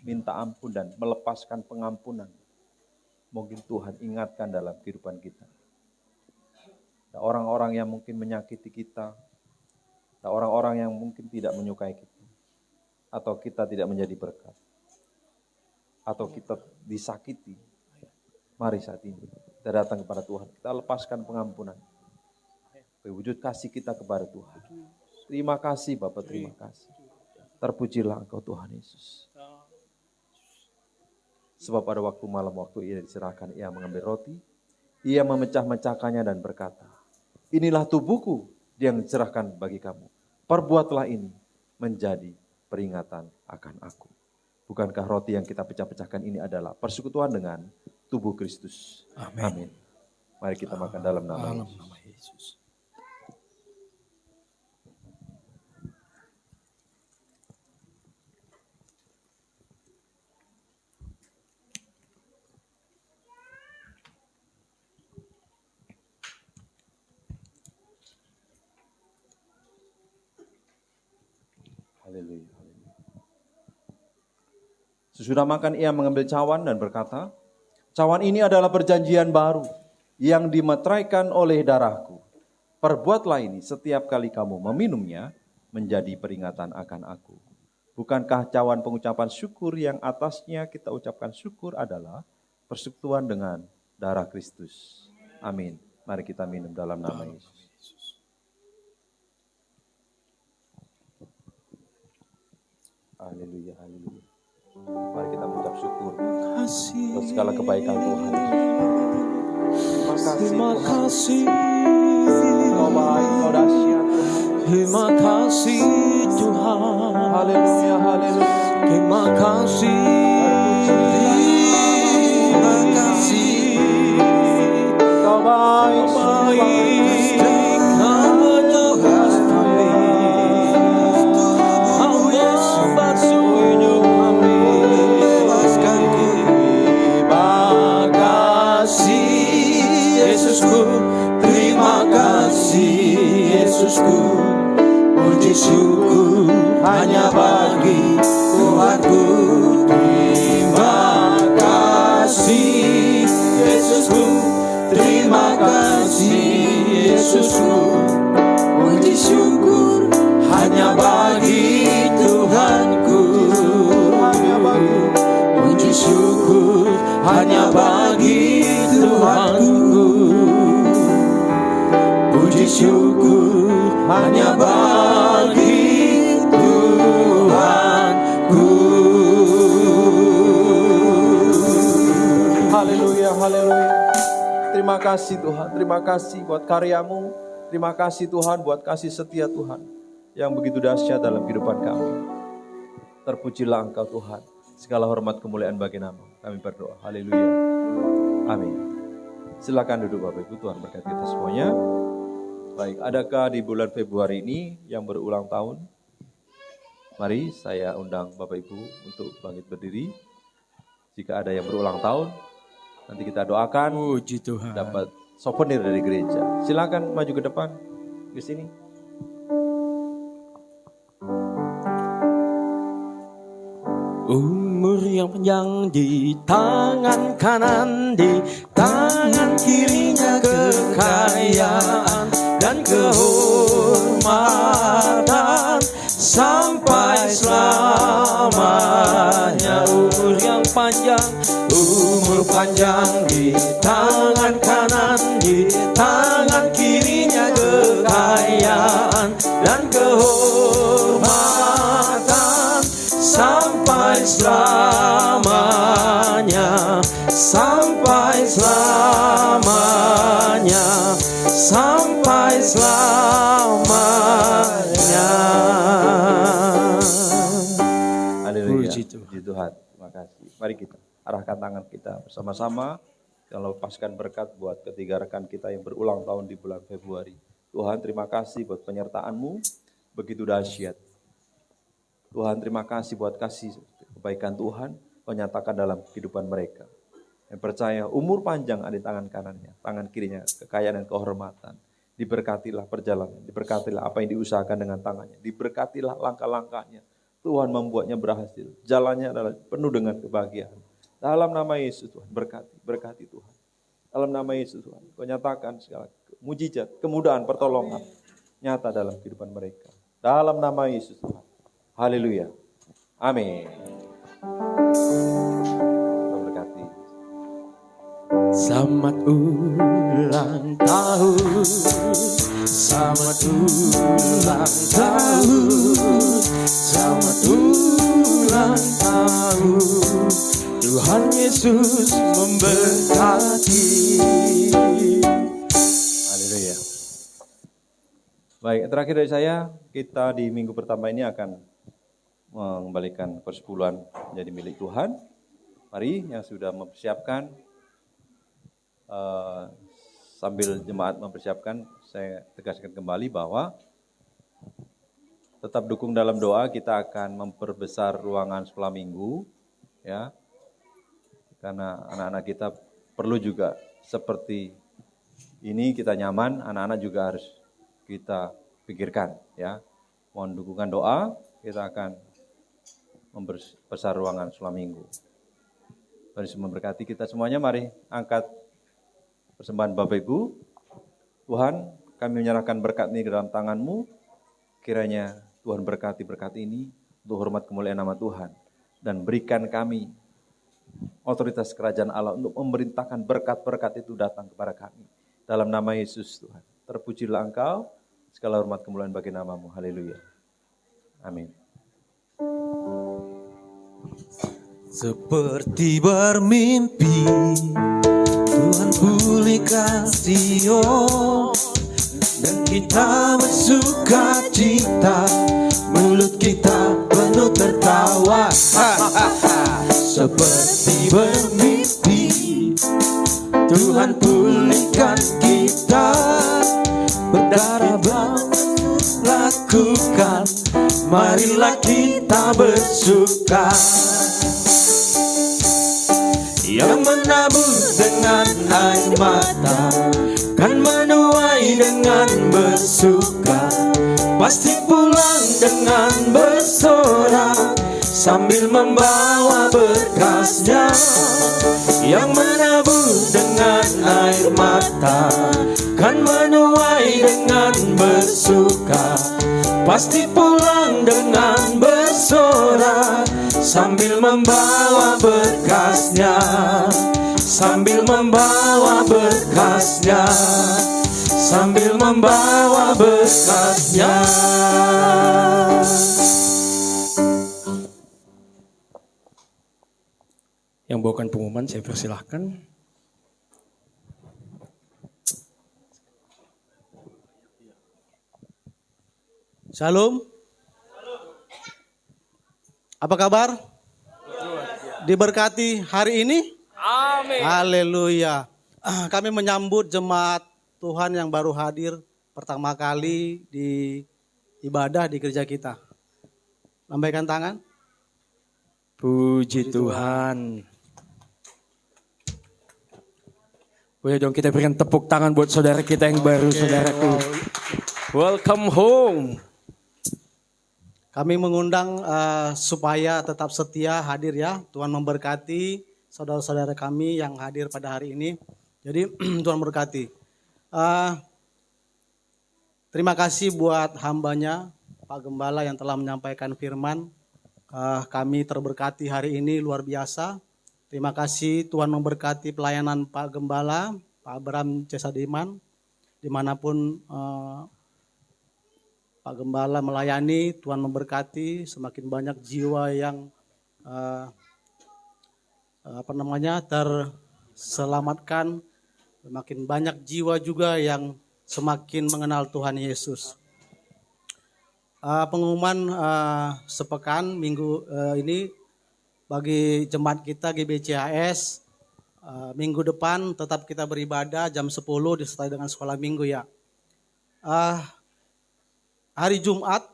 minta ampun dan melepaskan pengampunan. Mungkin Tuhan ingatkan dalam kehidupan kita. Ada orang-orang yang mungkin menyakiti kita, ada orang-orang yang mungkin tidak menyukai kita, atau kita tidak menjadi berkat, atau kita disakiti. Mari saat ini kita datang kepada Tuhan, kita lepaskan pengampunan. Wujud kasih kita kepada Tuhan. Terima kasih Bapak, terima kasih. Terpujilah Engkau Tuhan Yesus. Sebab pada waktu malam, waktu ia diserahkan, ia mengambil roti, ia memecah-mecahkannya dan berkata, inilah tubuhku yang diserahkan bagi kamu. Perbuatlah ini menjadi peringatan akan aku. Bukankah roti yang kita pecah-pecahkan ini adalah persekutuan dengan tubuh Kristus? Amin. Mari kita makan dalam nama Yesus. Haleluya. Sesudah makan ia mengambil cawan dan berkata, cawan ini adalah perjanjian baru yang dimeteraikan oleh darahku. Perbuatlah ini setiap kali kamu meminumnya menjadi peringatan akan aku. Bukankah cawan pengucapan syukur yang atasnya kita ucapkan syukur adalah persekutuan dengan darah Kristus. Amin. Mari kita minum dalam nama Yesus. Haleluya, haleluya. Mari kita mengucap syukur atas segala kebaikan Tuhan. Terima kasih Tuhan. Kau baik, Kau dahsyat Tuhan. Terima kasih Tuhan. Haleluya, haleluya. Terima kasih. Terima kasih. Kau baik, Kau baik. Terima kasih Yesusku, puji syukur hanya bagi Tuhanku. Terima kasih Yesusku, terima kasih Yesusku, puji syukur hanya bagi Tuhanku. Puji syukur hanya bagi Tuhanku. Puji syukur hanya bagi Tuhanku. Haleluya, haleluya. Terima kasih Tuhan, terima kasih buat karyamu. Terima kasih Tuhan buat kasih setia Tuhan yang begitu dahsyat dalam kehidupan kami. Terpujilah Engkau Tuhan. Segala hormat kemuliaan bagi nama. Kami berdoa. Haleluya. Amin. Silakan duduk Bapak Ibu, Tuhan berkati kita semuanya. Baik, adakah di bulan Februari ini yang berulang tahun? Mari saya undang Bapak Ibu untuk bangkit berdiri. Jika ada yang berulang tahun, nanti kita doakan. Puji Tuhan. Dapat souvenir dari gereja. Silakan maju ke depan, ke sini. Umur yang panjang di tangan kanan, di tangan kirinya kekayaan dan kehormatan sampai selamanya. Umur yang panjang, umur panjang di tangan kanan, di tangan kirinya kekayaan dan kehormatan sampai selamanya. sampai selamanya, sampai selamanya. Haleluya. Puji Puji Tuhan. Terima kasih. Mari kita arahkan tangan kita bersama-sama. Kita lepaskan berkat buat ketiga rekan kita yang berulang tahun di bulan Februari. Tuhan, terima kasih buat penyertaan-Mu begitu dahsyat. Tuhan, terima kasih buat kasih kebaikan Tuhan Kau nyatakan dalam kehidupan mereka. Yang percaya umur panjang ada di tangan kanannya, tangan kirinya kekayaan dan kehormatan. Diberkatilah perjalanan, diberkatilah apa yang diusahakan dengan tangannya, diberkatilah langkah-langkahnya. Tuhan membuatnya berhasil, jalannya adalah penuh dengan kebahagiaan. Dalam nama Yesus Tuhan, berkati Tuhan. Dalam nama Yesus Tuhan, Kau nyatakan segala mujizat, kemudahan, pertolongan nyata dalam kehidupan mereka. Dalam nama Yesus Tuhan. Haleluya. Amin. Tuhan berkati. Selamat ulang tahun, selamat ulang tahun, selamat ulang tahun. Tuhan Yesus memberkati. Haleluya. Baik, terakhir dari saya, kita di minggu pertama ini akan mengembalikan persepuluhan menjadi milik Tuhan. Mari yang sudah mempersiapkan, sambil jemaat mempersiapkan, saya tegaskan kembali bahwa tetap dukung dalam doa. Kita akan memperbesar ruangan sekolah minggu, ya, karena anak-anak kita perlu juga seperti ini, kita nyaman, anak-anak juga harus kita pikirkan, ya. Mohon dukungan doa, kita akan memperbesar ruangan sekolah minggu. Tuhan Yesus memberkati kita semuanya. Mari angkat persembahan Bapak Ibu. Tuhan, kami menyerahkan berkat ini ke dalam tangan-Mu. Kiranya Tuhan berkati berkat ini untuk hormat kemuliaan nama Tuhan. Dan berikan kami otoritas kerajaan Allah untuk memerintahkan berkat-berkat itu datang kepada kami. Dalam nama Yesus Tuhan. Terpujilah Engkau, segala hormat kemuliaan bagi nama-Mu. Haleluya. Amin. Seperti bermimpi, Tuhan pulihkan Sion, dan kita bersuka cita, mulut kita penuh tertawa. Seperti bermimpi, Tuhan pulihkan kita, berdarah bangun lakukan, marilah kita bersuka. Yang menabur dengan air mata kan menuai dengan bersuka, pasti pulang dengan bersorak sambil membawa berkasnya. Yang menabur dengan air mata kan menuai dengan bersuka, pasti pulang dengan bersorak sambil membawa berkasnya, sambil membawa berkasnya, sambil membawa berkasnya. Yang bawakan pengumuman saya persilahkan. Shalom. Apa kabar? Diberkati hari ini? Amin. Haleluya. Kami menyambut jemaat Tuhan yang baru hadir pertama kali di ibadah di gereja kita. Lambaikan tangan. Puji Tuhan. Boleh dong kita berikan tepuk tangan buat saudara kita yang baru, saudaraku. Welcome home. Kami mengundang supaya tetap setia hadir ya. Tuhan memberkati saudara-saudara kami yang hadir pada hari ini. Jadi Tuhan berkati. Terima kasih buat hambanya Pak Gembala yang telah menyampaikan firman. Kami terberkati hari ini luar biasa. Terima kasih Tuhan memberkati pelayanan Pak Gembala, Pak Abraham Cesadiman, dimanapun Pak Gembala melayani. Tuhan memberkati, semakin banyak jiwa yang terselamatkan, makin banyak jiwa juga yang semakin mengenal Tuhan Yesus. Pengumuman sepekan minggu ini bagi jemaat kita GBCAS, minggu depan tetap kita beribadah jam 10 disertai dengan sekolah minggu ya. Hari Jumat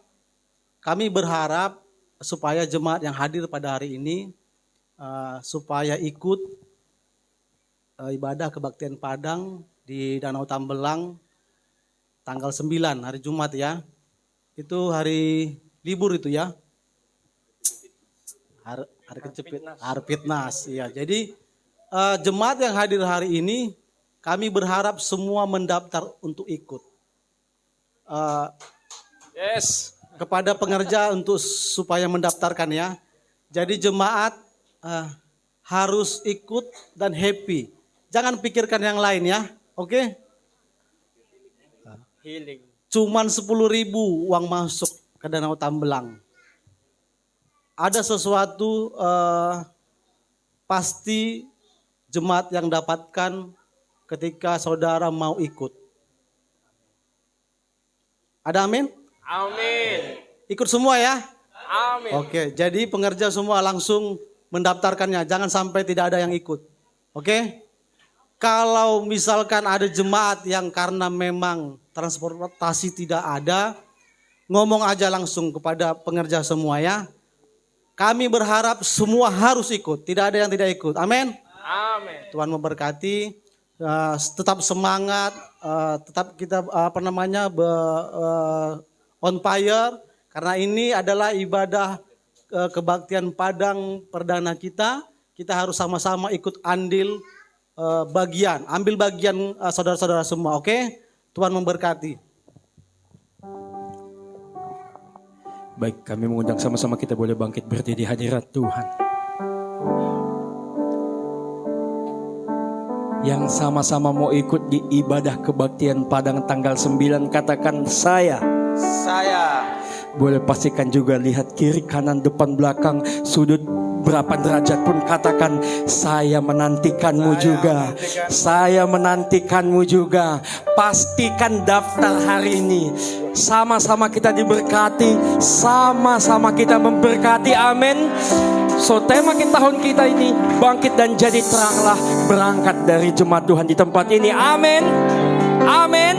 kami berharap supaya jemaat yang hadir pada hari ini supaya ikut ibadah kebaktian Padang di Danau Tambelang tanggal 9 hari Jumat ya. Itu hari libur itu ya. Hari kecepit, hari Fitnas ya. Jadi jemaat yang hadir hari ini kami berharap semua mendaftar untuk ikut. Kepada pengerja untuk supaya mendaftarkan ya. Jadi jemaat harus ikut dan happy. Jangan pikirkan yang lain ya. Oke? Healing. Cuman 10.000 uang masuk ke Danau Tambelang. Ada sesuatu pasti jemaat yang dapatkan ketika saudara mau ikut. Ada amin? Amin. Ikut semua ya? Amin. Oke, jadi pengerja semua langsung mendaftarkannya. Jangan sampai tidak ada yang ikut. Oke? Kalau misalkan ada jemaat yang karena memang transportasi tidak ada, ngomong aja langsung kepada pengerja semua ya. Kami berharap semua harus ikut, tidak ada yang tidak ikut. Amin. Amin. Tuhan memberkati. Tetap semangat, tetap kita on fire, karena ini adalah ibadah kebaktian Padang perdana kita. Kita harus sama-sama ikut ambil bagian saudara-saudara semua. Oke? Tuhan memberkati. Baik, kami mengundang sama-sama kita boleh bangkit berdiri di hadirat Tuhan. Yang sama-sama mau ikut di ibadah kebaktian Padang tanggal 9, katakan saya. Boleh pastikan juga lihat kiri, kanan, depan, belakang, sudut berapa derajat pun katakan saya menantikanmu juga. Saya menantikanmu juga. Pastikan daftar hari ini. Sama-sama kita diberkati, sama-sama kita memberkati. Amin. So tema kita tahun kita ini bangkit dan jadi teranglah, berangkat dari jemaat Tuhan di tempat ini. Amin. Amin.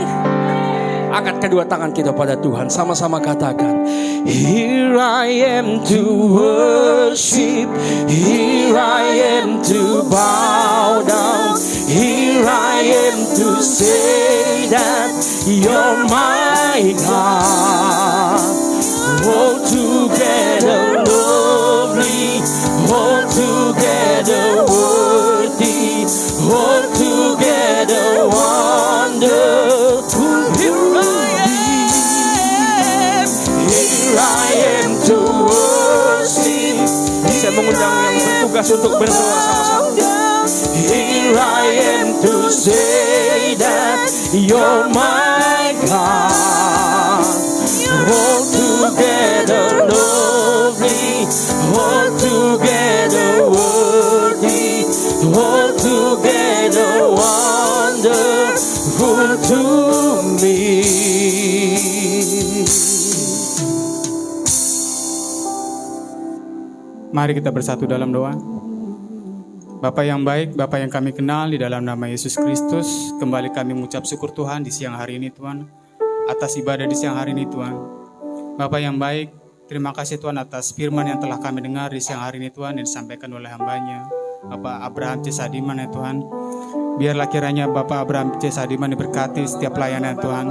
Angkat kedua tangan kita pada Tuhan, sama-sama katakan, Here I am to worship, here I am to bow down, here I am to say that you're my God. All together lovely, all together worthy, all together wonderful. Saya mengundang yang bertugas untuk berdoa sama-sama. Here I am to say that you're my God. All together lovely, all together worthy, all together wonderful to me. Mari kita bersatu dalam doa. Bapa yang baik, Bapa yang kami kenal, di dalam nama Yesus Kristus, kembali kami mengucap syukur Tuhan di siang hari ini Tuhan, atas ibadah di siang hari ini Tuhan. Bapa yang baik, terima kasih Tuhan atas firman yang telah kami dengar di siang hari ini Tuhan, yang disampaikan oleh hamba-Nya Bapak Abraham C. Sadiman ya Tuhan. Biarlah kiranya Bapak Abraham C. Sadiman diberkati setiap pelayanan Tuhan.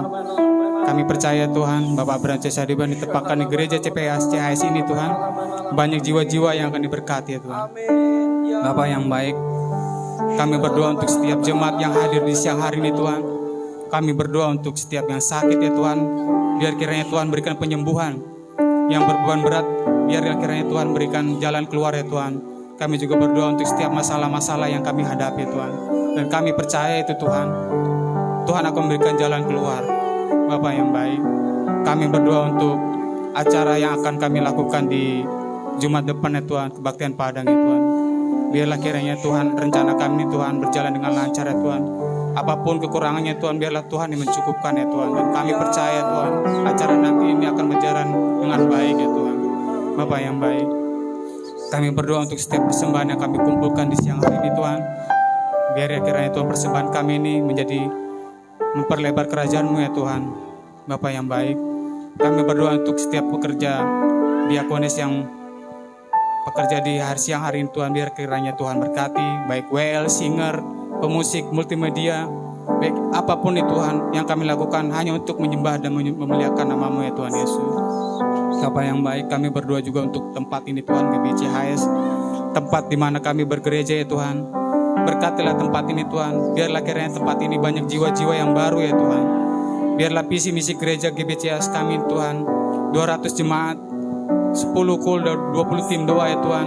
Kami percaya Tuhan, Bapak Abraham C. Sadiman ditempatkan di gereja CHS ini Tuhan, banyak jiwa-jiwa yang akan diberkati ya Tuhan. Bapak yang baik, kami berdoa untuk setiap jemaat yang hadir di siang hari ini Tuhan. Kami berdoa untuk setiap yang sakit ya Tuhan, biar kiranya Tuhan berikan penyembuhan. Yang berbeban berat, biar kiranya Tuhan berikan jalan keluar ya Tuhan. Kami juga berdoa untuk setiap masalah-masalah yang kami hadapi ya Tuhan. Dan kami percaya itu Tuhan, Tuhan akan memberikan jalan keluar. Bapak yang baik, kami berdoa untuk acara yang akan kami lakukan di Jumat depan ya Tuhan, kebaktian Padang ya Tuhan. Biarlah kiranya Tuhan rencana kami ini Tuhan berjalan dengan lancar ya Tuhan. Apapun kekurangannya Tuhan, biarlah Tuhan yang mencukupkan ya Tuhan. Dan kami percaya Tuhan, acara nanti ini akan berjalan dengan baik ya Tuhan. Bapa yang baik, kami berdoa untuk setiap persembahan yang kami kumpulkan di siang hari ini Tuhan. Biar ya kiranya Tuhan persembahan kami ini menjadi memperlebar kerajaan-Mu ya Tuhan. Bapa yang baik, kami berdoa untuk setiap pekerja diakonis yang bekerja di siang hari ini Tuhan. Biar kiranya Tuhan berkati, baik WL, singer, pemusik, multimedia, baik apapun itu Tuhan yang kami lakukan hanya untuk menyembah dan memuliakan nama-Mu ya Tuhan Yesus. Bapa yang baik, kami berdoa juga untuk tempat ini Tuhan, GBC HS, tempat di mana kami bergereja ya Tuhan. Berkatilah tempat ini Tuhan, biarlah kiranya tempat ini banyak jiwa-jiwa yang baru ya Tuhan. Biarlah visi misi gereja GBC HS kami Tuhan, 200 jemaat, 10 kul, 20 tim doa ya Tuhan,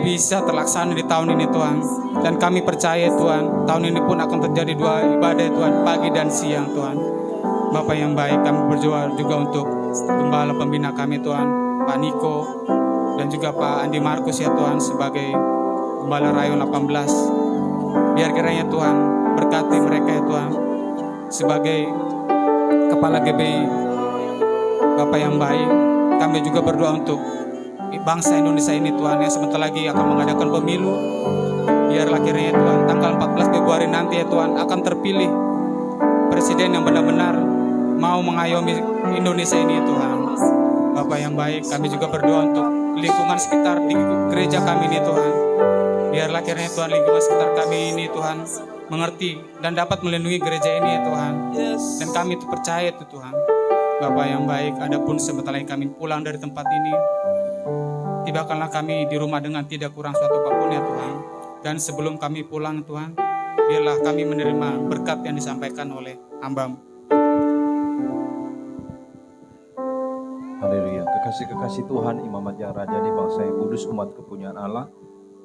bisa terlaksana di tahun ini Tuhan. Dan kami percaya Tuhan, tahun ini pun akan terjadi 2 ibadah ya Tuhan, pagi dan siang Tuhan. Bapa yang baik, kami berdoa juga untuk gembala pembina kami Tuhan, Pak Niko, dan juga Pak Andi Markus ya Tuhan sebagai Gembala Rayon 18. Biar kiranya Tuhan berkati mereka ya Tuhan sebagai Kepala GBI. Bapak yang baik, kami juga berdoa untuk bangsa Indonesia ini Tuhan yang sebentar lagi akan mengadakan pemilu. Biarlah kiranya Tuhan tanggal 14 Februari nanti ya Tuhan akan terpilih presiden yang benar-benar mau mengayomi Indonesia ini ya Tuhan. Bapak yang baik, kami juga berdoa untuk lingkungan sekitar di gereja kami ini Tuhan. Biarlah kiranya Tuhan lingkungan sekitar kami ini Tuhan mengerti dan dapat melindungi gereja ini ya Tuhan. Dan kami itu percaya itu Tuhan. Bapak yang baik, adapun sebentar lagi kami pulang dari tempat ini, tibakanlah kami di rumah dengan tidak kurang suatu apapun ya Tuhan. Dan sebelum kami pulang Tuhan, biarlah kami menerima berkat yang disampaikan oleh hamba-Mu. Haleluya. Kekasih-kekasih Tuhan, imamat yang rajani bangsa yang kudus, umat kepunyaan Allah.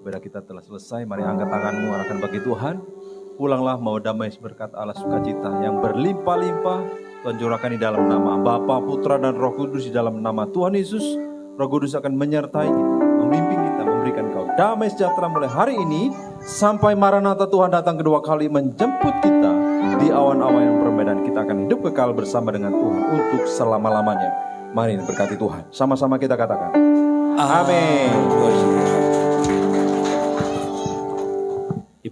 Ibadah kita telah selesai. Mari angkat tanganmu, arahkan bagi Tuhan. Pulanglah mau damai berkat Allah sukacita yang berlimpah-limpah. Tuhan curahkan di dalam nama Bapa, Putra, dan Roh Kudus, di dalam nama Tuhan Yesus. Roh Kudus akan menyertai kita, membimbing kita, memberikan kau damai sejahtera mulai hari ini sampai Maranatha Tuhan datang kedua kali menjemput kita di awan-awan yang permedan. Kita akan hidup kekal bersama dengan Tuhan untuk selama-lamanya. Mari berkati Tuhan. Sama-sama kita katakan. Amin.